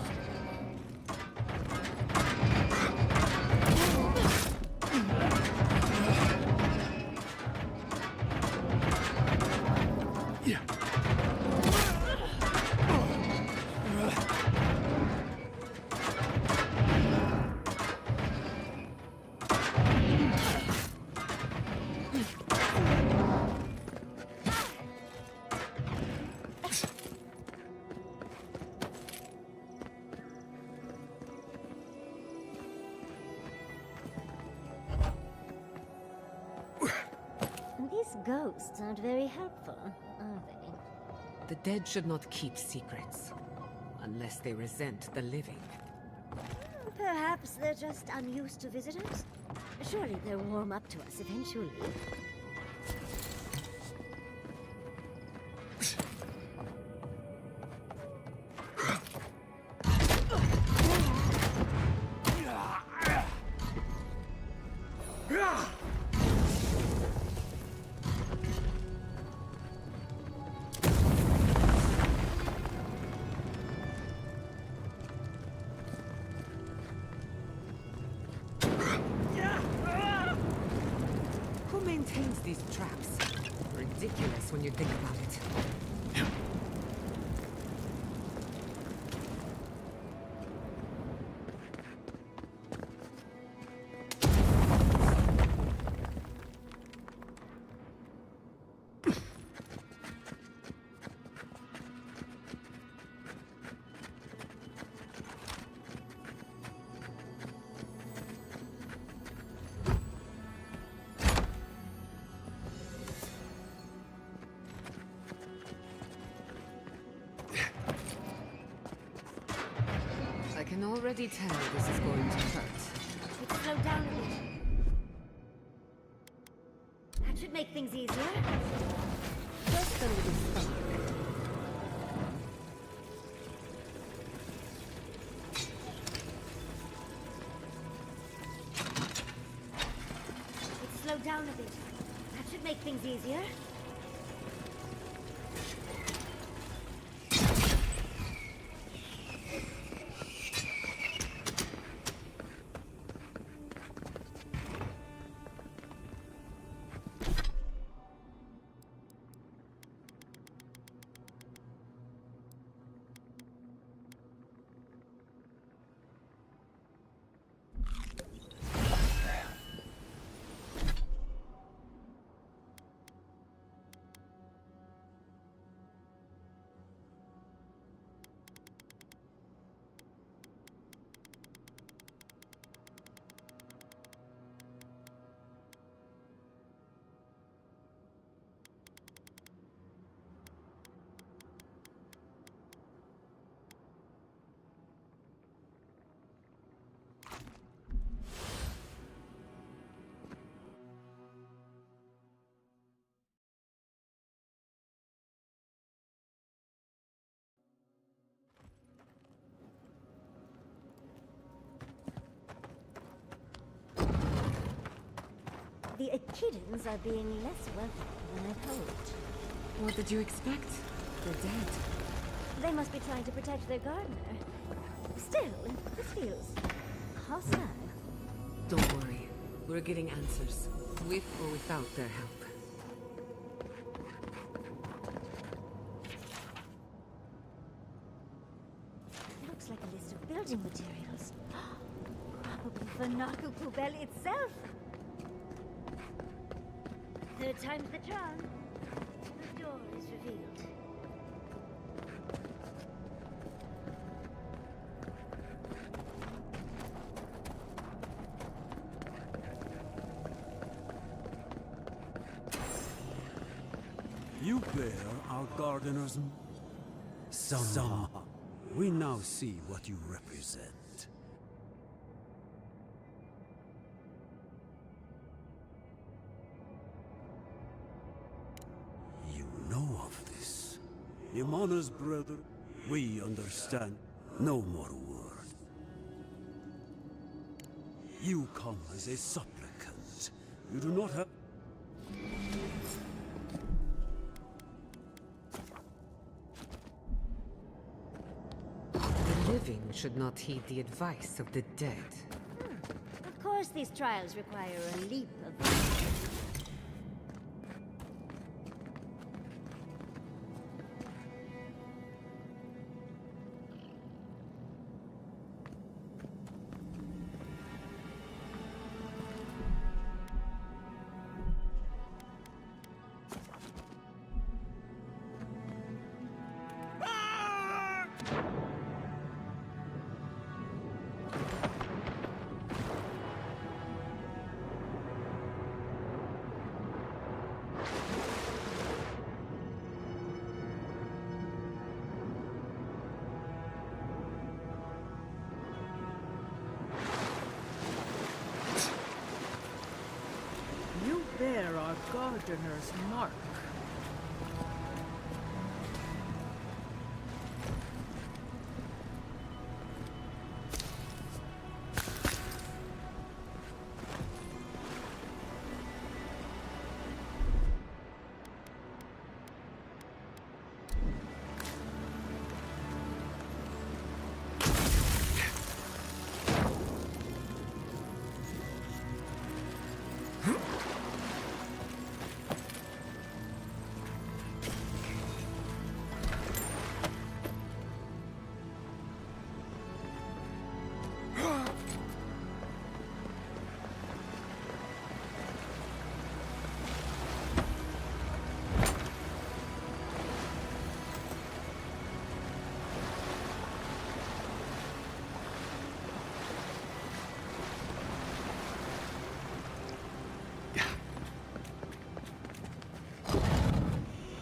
These ghosts aren't very helpful, are they? The dead should not keep secrets, unless they resent the living. Perhaps they're just unused to visitors? Surely they'll warm up to us eventually. Who maintains these traps? Ridiculous when you think about it. I can already tell this is going to hurt. Let's slow down a bit. That should make things easier. Just a little spark. Let's slow down a bit. That should make things easier. The Echidans are being less welcome than I'd hoped. What did you expect? They're dead. They must be trying to protect their gardener. Still, this feels hostile. Don't worry. We're getting answers, with or without their help. Looks like a list of building materials. Probably for Naku Kubel itself. Third time's the charm. The door is revealed. You bear our gardener's... Somehow, we now see what you represent. You know of this. Imana's brother, we understand. No more word. You come as a supplicant. You do not have... The living should not heed the advice of the dead. Of course, these trials require a leap of faith. You bear our gardener's mark.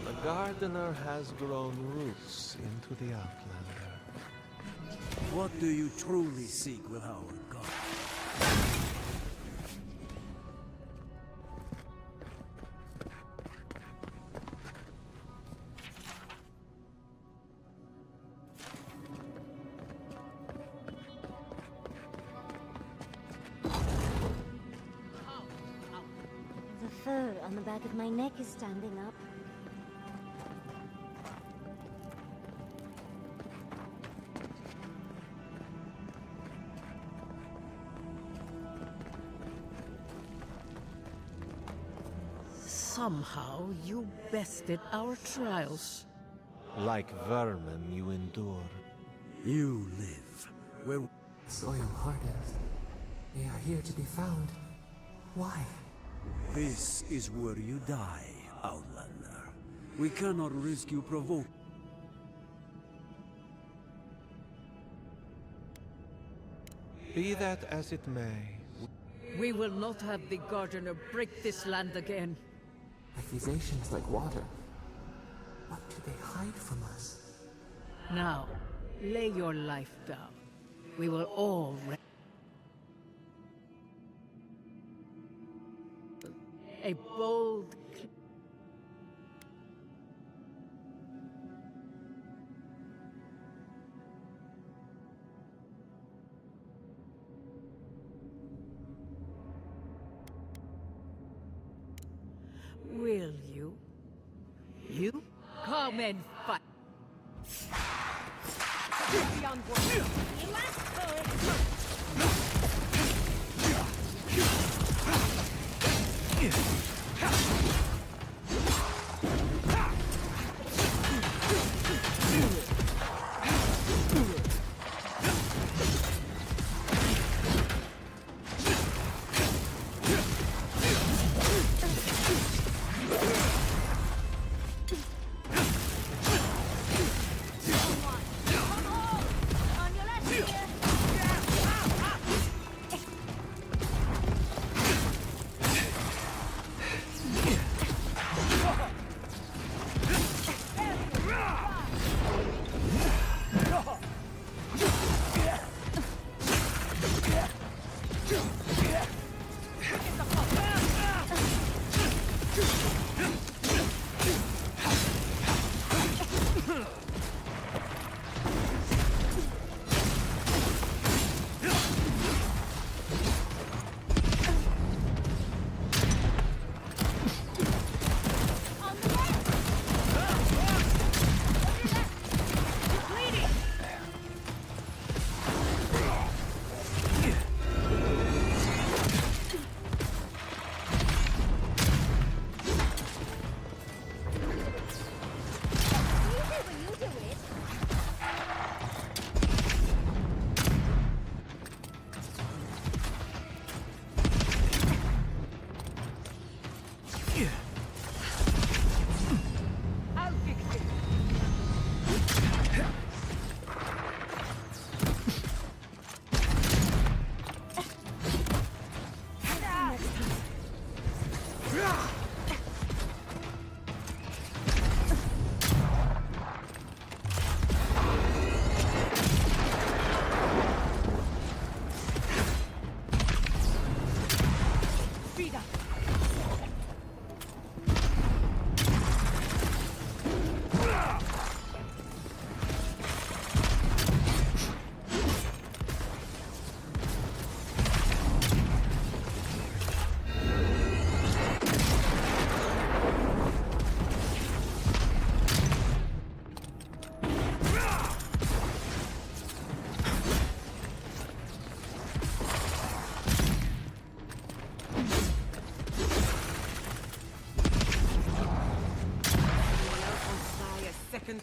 The gardener has grown roots into the Outlander. What do you truly seek with our god? The fur on the back of my neck is standing up. Somehow you bested our trials. Like vermin, you endure. You live where... Soilhearted. They are here to be found. Why? This is where you die, Outlander. We cannot risk you provoke. Be that as it may, We will not have the gardener break this land again. Accusations like water. What do they hide from us? Now, lay your life down. We will all a bold... Will you? You? Come and fight. Be on board.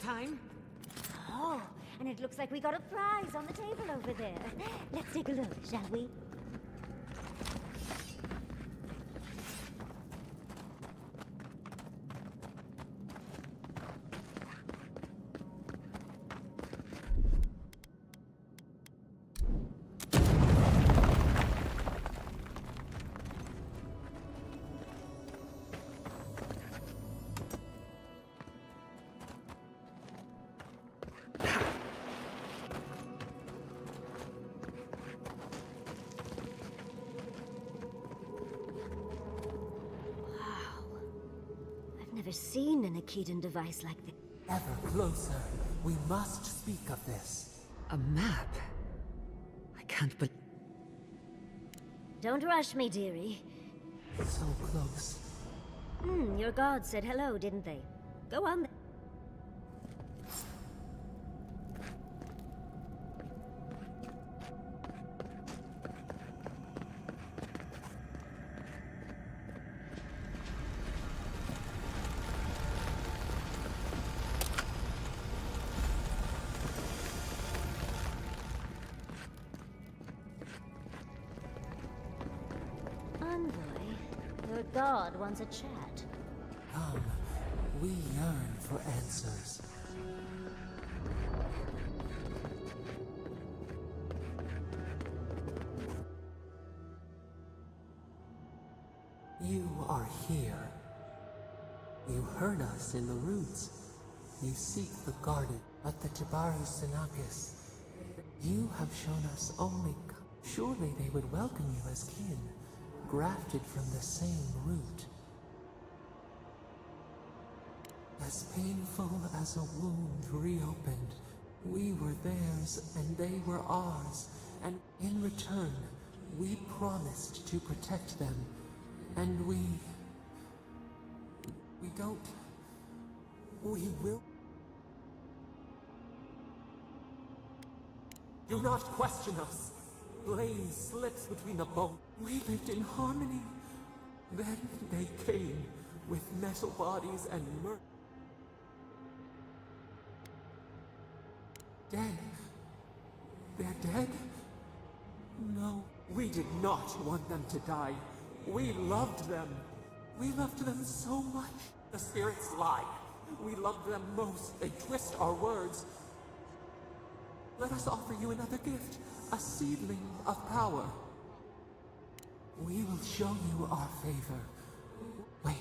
Time? Oh, and it looks like we got a prize on the table over there. Let's take a look, shall we? Never seen an Akitan device like this. Ever closer. We must speak of this. A map? I can't believe... Don't rush me, dearie. So close. Your gods said hello, didn't they? Go on. Your god wants a chat. Come, we yearn for answers. You are here. You heard us in the roots. You seek the garden at the Jabaru Sinakis. You have shown us only... Surely they would welcome you as kin, grafted from the same root. As painful as a wound reopened, we were theirs and they were ours, and in return, we promised to protect them, and we We don't. We will. Do not question us. Flame slips between the bone. We lived in harmony. Then they came with metal bodies and murder. Dead. They're dead? No, we did not want them to die. We loved them. We loved them so much. The spirits lie. We loved them most. They twist our words. Let us offer you another gift. A seedling of power. We will show you our favor. Wait.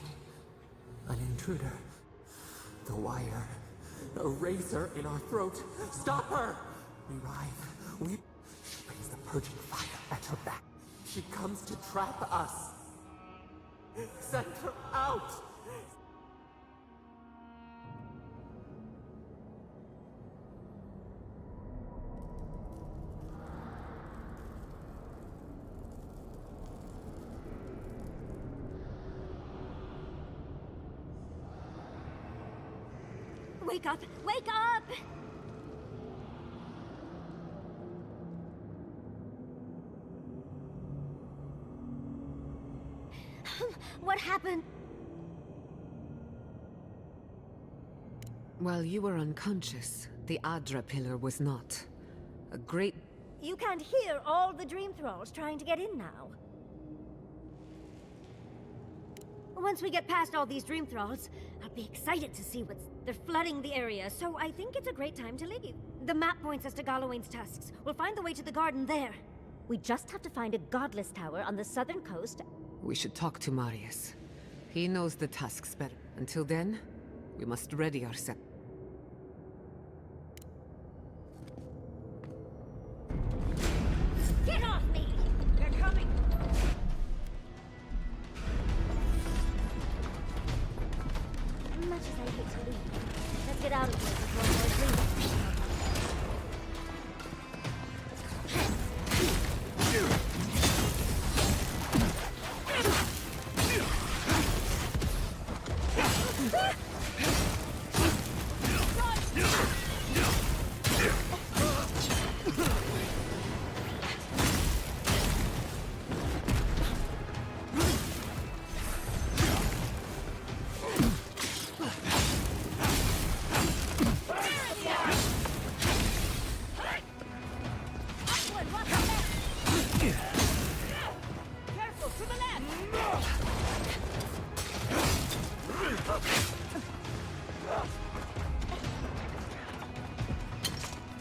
An intruder. The wire. A razor in our throat. Stop her! We ride. We raise the purging fire at her back. She comes to trap us. Send her out! Wake up! Wake up! What happened? While you were unconscious, the Adra pillar was not. A great... You can't hear all the dream thralls trying to get in now. Once we get past all these dream thralls, I'll be excited to see what's... They're flooding the area, so I think it's a great time to leave. The map points us to Galawain's tusks. We'll find the way to the garden there. We just have to find a godless tower on the southern coast. We should talk to Marius. He knows the tusks better. Until then, we must ready ourselves. Get off me! They're coming! Much as I hate to leave, let's get out of here before more dreams.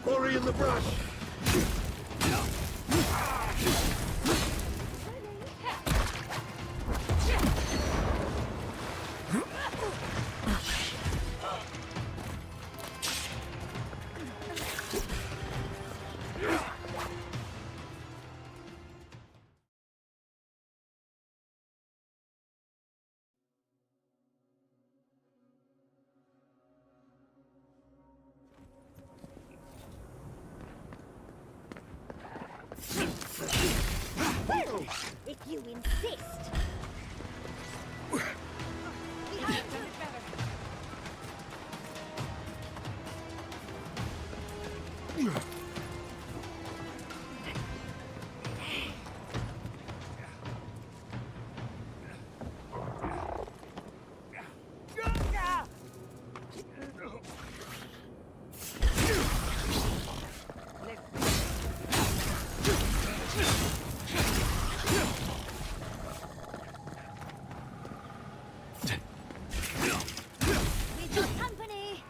Quarry in the brush! If you insist. Behind you. We've got company.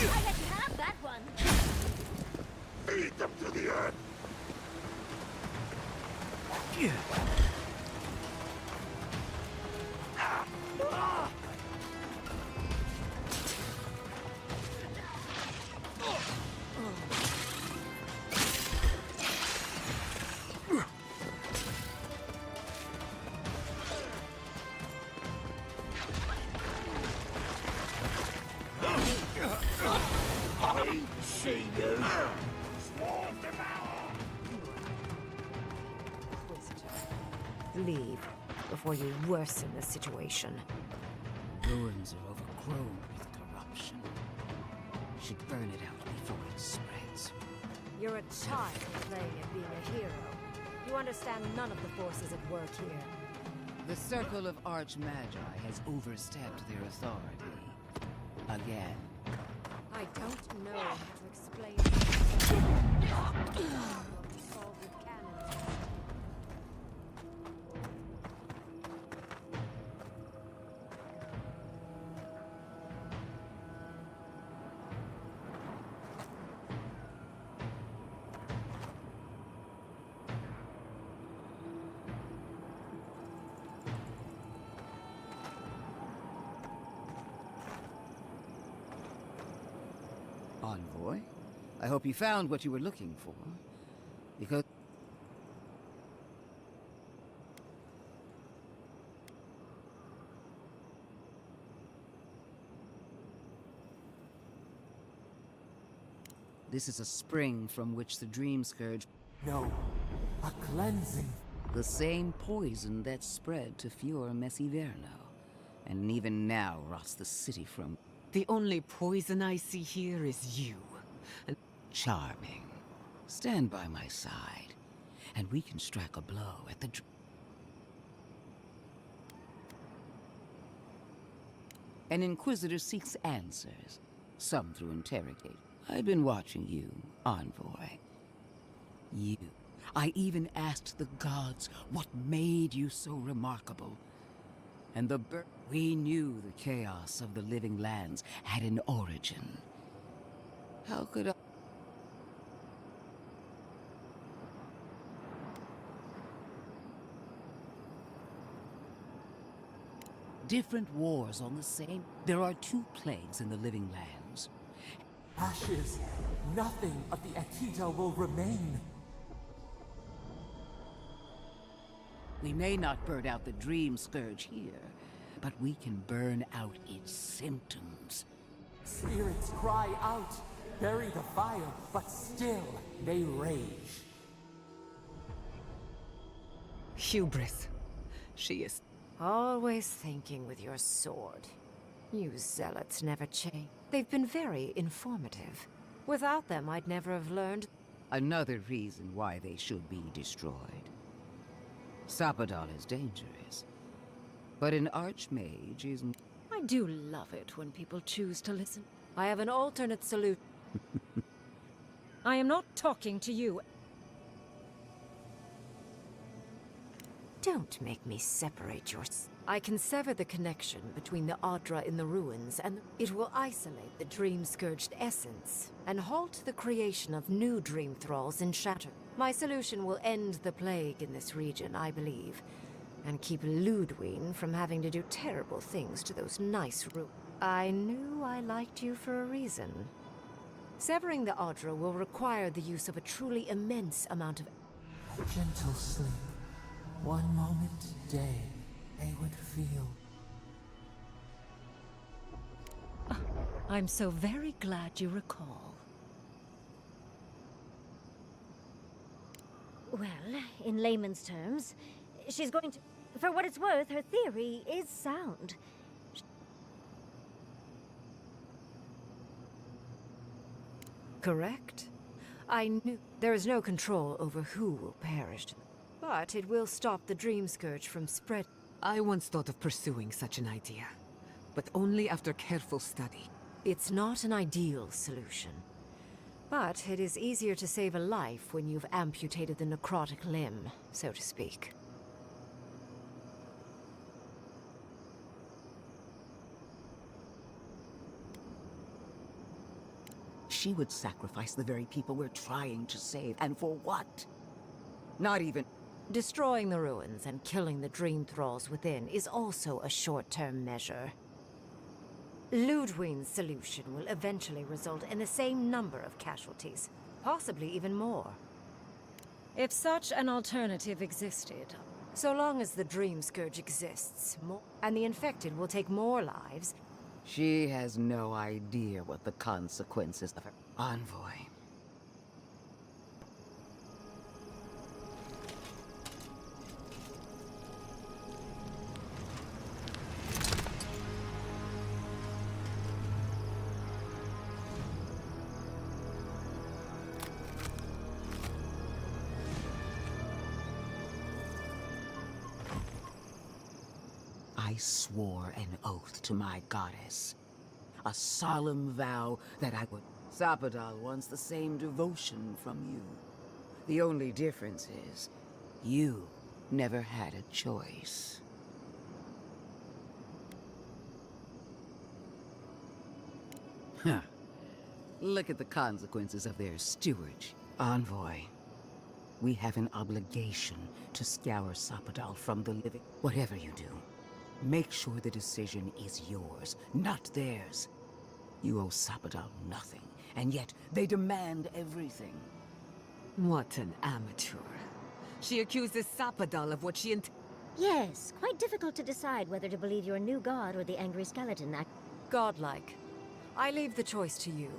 I let you have that one. Beat them to the earth! see you. Leave before you worsen the situation. Ruins are overgrown with corruption. Should burn it out before it spreads. You're a child playing at being a hero. You understand none of the forces at work here. The Circle of Archmagi has overstepped their authority. Again. I don't know how to explain solve with cannons. Envoy, I hope you found what you were looking for. Because... This is a spring from which the Dream Scourge... No, a cleansing. The same poison that spread to Fior Messiverno, and even now rots the city from... The only poison I see here is you. And Charming. Stand by my side, and we can strike a blow at the... An Inquisitor seeks answers, some through interrogate. I've been watching you, Envoy. You. I even asked the gods what made you so remarkable. And we knew the chaos of the living lands had an origin. How could I... Different wars on the same... There are 2 plagues in the living lands. Ashes. Nothing of the ITA will remain. We may not burn out the Dream Scourge here, but we can burn out its symptoms. Spirits cry out, bury the fire, but still they rage. hubris. She is... Always thinking with your sword. You zealots never change. They've been very informative. Without them, I'd never have learned. Another reason why they should be destroyed. Sapadal is dangerous, but an archmage is... I do love it when people choose to listen. I have an alternate solution. I am not talking to you. Don't make me separate your... I can sever the connection between the Adra in the ruins and it will isolate the dream-scourged essence and halt the creation of new dream thralls in Shatter. My solution will end the plague in this region, I believe, and keep Ludwig from having to do terrible things to those nice ruins. I knew I liked you for a reason. Severing the Adra will require the use of a truly immense amount of... Gentle sleep. One moment a day, they would feel. I'm so very glad you recall. Well, in layman's terms, she's going to... For what it's worth, her theory is sound. Correct. I knew there is no control over who will perish. But it will stop the Dream Scourge from spread. I once thought of pursuing such an idea, but only after careful study. It's not an ideal solution. But it is easier to save a life when you've amputated the necrotic limb, so to speak. She would sacrifice the very people we're trying to save, and for what? Not even... Destroying the ruins and killing the dream thralls within is also a short-term measure. Ludwig's solution will eventually result in the same number of casualties, possibly even more. If such an alternative existed, so long as the Dream Scourge exists, and the infected will take more lives... She has no idea what the consequences of her... Envoy. I swore an oath to my goddess. A solemn vow that I would... Sapadal wants the same devotion from you. The only difference is, you never had a choice. Huh. Look at the consequences of their stewardship. Envoy, we have an obligation to scour Sapadal from the living. Whatever you do, make sure the decision is yours, not theirs. You owe Sapadal nothing, and yet they demand everything. What an amateur. She accuses Sapadal of what she Yes, quite difficult to decide whether to believe your new god or the angry skeleton. Godlike. I leave the choice to you.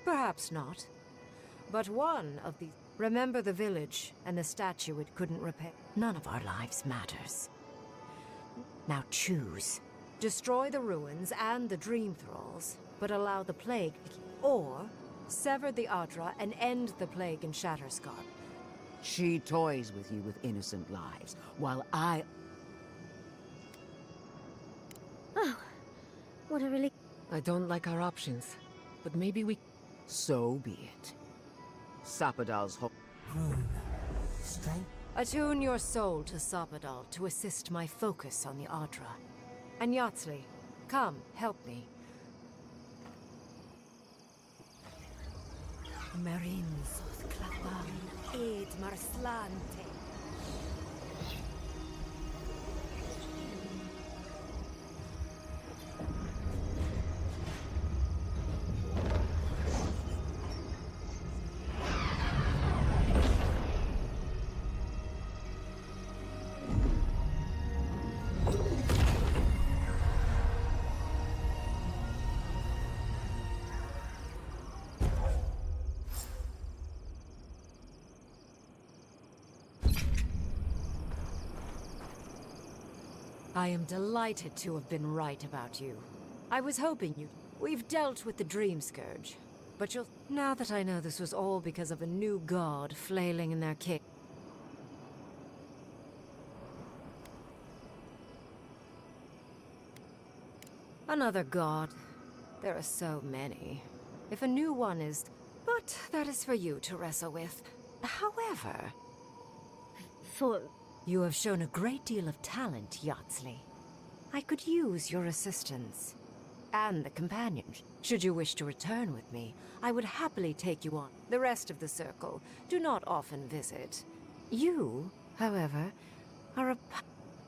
Perhaps not. But one of these... Remember the village and the statue it couldn't repair. None of our lives matters. Now choose. Destroy the ruins and the dream thralls, but allow the plague to keep... Or sever the Adra and end the plague in Shatterscarp. She toys with you with innocent lives, while I... Oh, what a relief. I don't like our options, but maybe we... So be it. Sapadal's hope. Rune. Strength. Attune your soul to Sapadal to assist my focus on the Adra. And Yatsley, come, help me. Merinsos clavan ed marslante. I am delighted to have been right about you. I was hoping you... We've dealt with the Dream Scourge, but you'll... Now that I know this was all because of a new god flailing in their cave... Another god. There are so many. If a new one is... But that is for you to wrestle with. However... You have shown a great deal of talent, Yatsley. I could use your assistance. And the companions. Should you wish to return with me, I would happily take you on. The rest of the circle do not often visit. You, however, are a...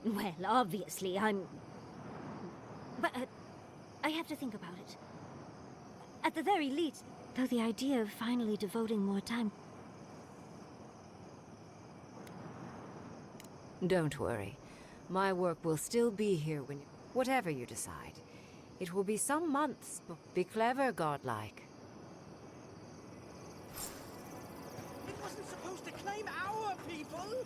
Well, obviously, I'm... But I have to think about it. At the very least, though the idea of finally devoting more time... Don't worry. My work will still be here when you... Whatever you decide. It will be some months, but be clever, godlike. It wasn't supposed to claim our people!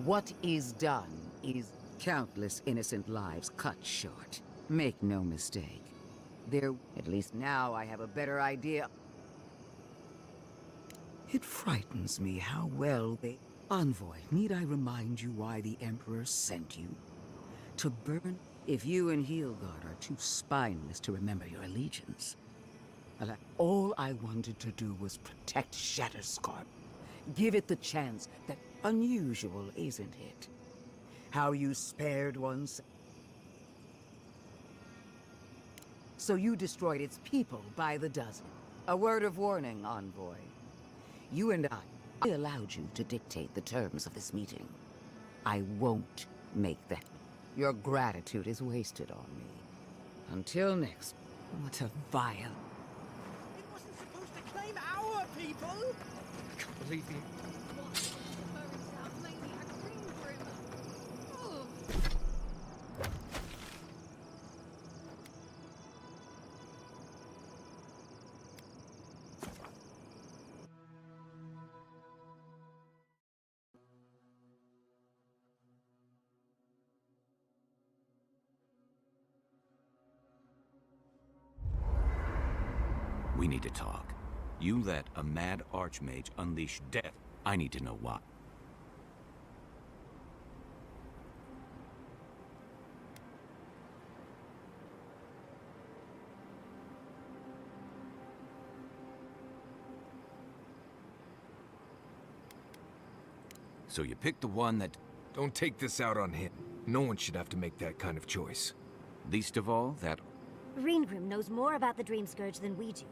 What is done is countless innocent lives cut short. Make no mistake. There, at least now I have a better idea. It frightens me how well they... Envoy, need I remind you why the Emperor sent you? To burn? If you and Heelgard are too spineless to remember your allegiance. All I wanted to do was protect Shatterscarp. Give it the chance that unusual, isn't it? How you spared one's... So you destroyed its people by the dozen. A word of warning, Envoy. You and I allowed you to dictate the terms of this meeting. I won't make that. Your gratitude is wasted on me. Until next. What a vile... It wasn't supposed to claim our people! I can't believe you. We need to talk. You let a mad archmage unleash death. I need to know why. So you picked the one that... Don't take this out on him. No one should have to make that kind of choice. Least of all, that... Reengrim knows more about the Dream Scourge than we do.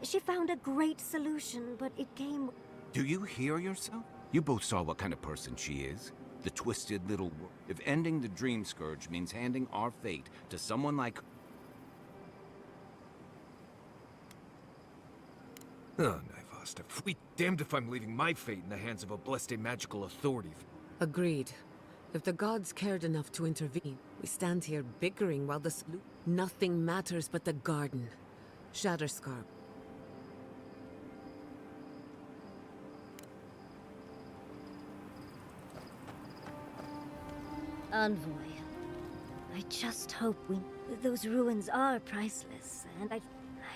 She found a great solution, but it came... Do you hear yourself? You both saw what kind of person she is. The twisted little... If ending the Dream Scourge means handing our fate to someone like... Oh, Nyvosta, we damned if I'm leaving my fate in the hands of a blessed magical authority. Agreed. If the gods cared enough to intervene, we stand here bickering while the nothing matters but the garden. Shatterscarp. Envoy. I just hope those ruins are priceless, and I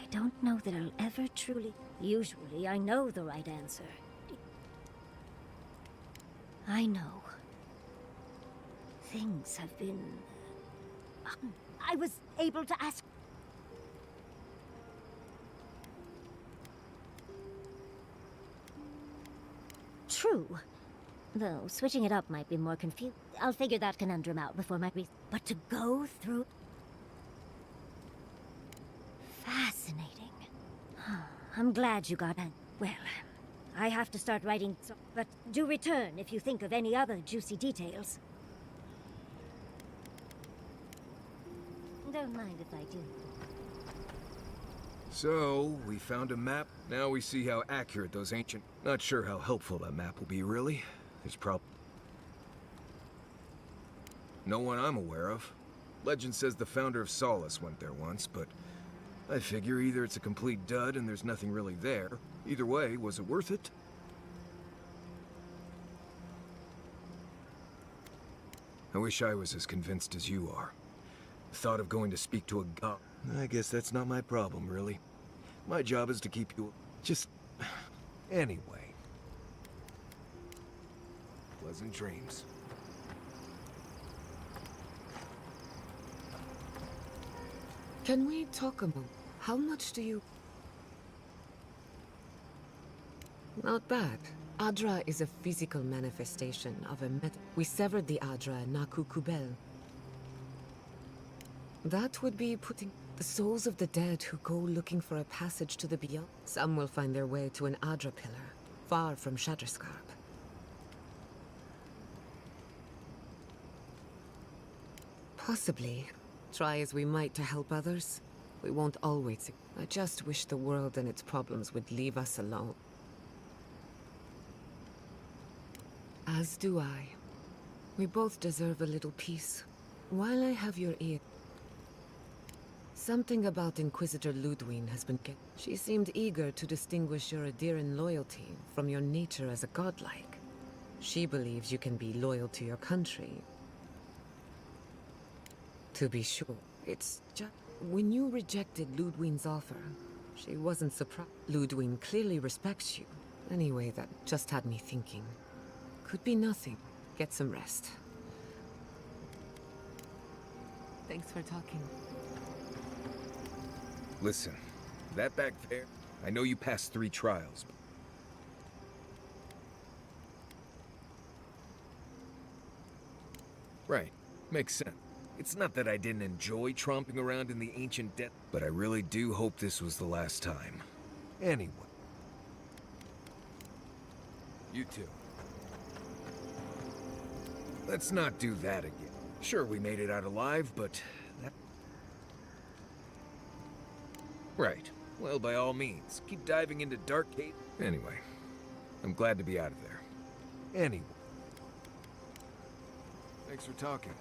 don't know that I'll ever truly... Usually, I know the right answer. I know. Things have been... I was able to ask... True. Though, switching it up might be more confusing. I'll figure that conundrum out before my But to go through... Fascinating. I'm glad you got... Well, I have to start writing... But do return if you think of any other juicy details. Don't mind if I do. So, we found a map. Now we see how accurate those ancient... Not sure how helpful that map will be, really. There's no one I'm aware of. Legend says the founder of Solace went there once, but... I figure either it's a complete dud and there's nothing really there. Either way, was it worth it? I wish I was as convinced as you are. The thought of going to speak to a god... I guess that's not my problem, really. My job is to keep you... just... anyway. Pleasant dreams. Can we talk a moment? How much do you... Not bad. Adra is a physical manifestation of a meta. We severed the Adra and Naku Kubel. That would be putting the souls of the dead who go looking for a passage to the beyond. Some will find their way to an Adra pillar, far from Shatterscarp. Possibly. Try as we might to help others, we won't always. I just wish the world and its problems would leave us alone. As do I. We both deserve a little peace. While I have your ear... Something about Inquisitor Ludwine has been getting... She seemed eager to distinguish your Adiran loyalty from your nature as a godlike. She believes you can be loyal to your country. To be sure, it's just... When you rejected Ludwine's offer, she wasn't surprised. Ludwine clearly respects you. Anyway, that just had me thinking. Could be nothing. Get some rest. Thanks for talking. Listen, that back there, I know you passed 3 trials. Right, makes sense. It's not that I didn't enjoy tromping around in the ancient debt, but I really do hope this was the last time. Anyway. You too. Let's not do that again. Sure, we made it out alive, but that... Right. Well, by all means, keep diving into Dark Cave. Anyway, I'm glad to be out of there. Anyway. Thanks for talking.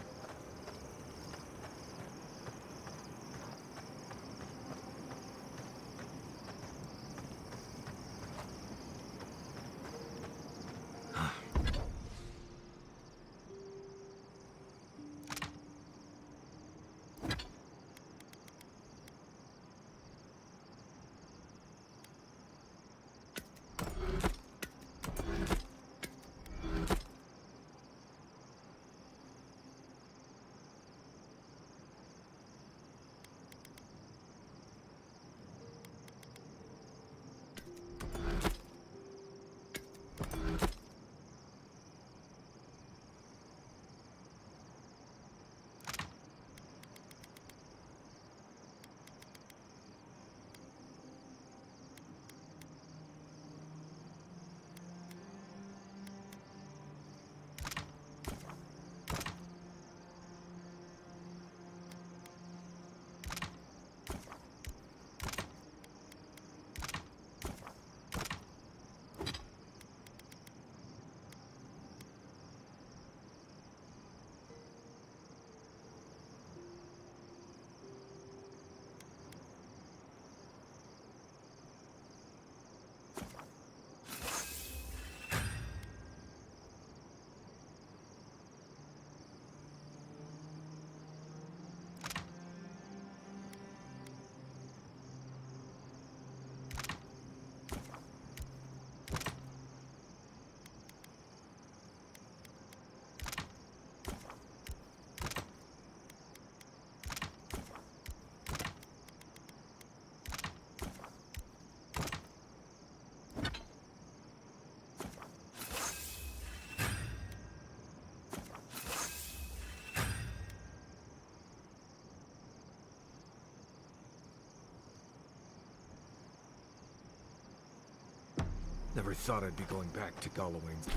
Never thought I'd be going back to Galloway's.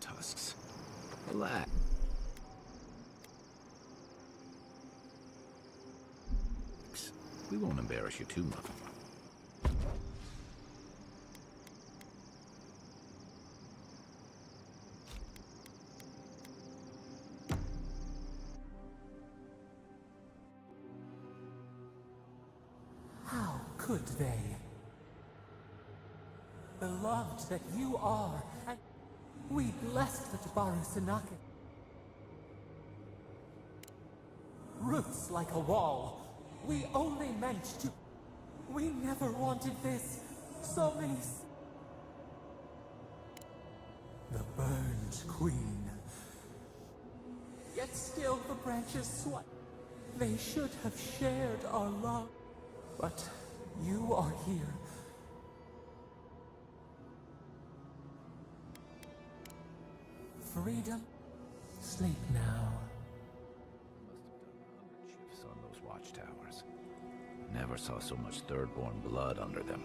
Tusks. Relax. We won't embarrass you too much. How could they? Beloved that you are, and we blessed the Tabaru Sanaka. Roots like a wall. We only meant to... We never wanted this. So many... The burned queen. Yet still the branches swipe. They should have shared our love. But you are here. Freedom. Sleep now. Must have done 100 chiefs on those watchtowers. Never saw so much third-born blood under them.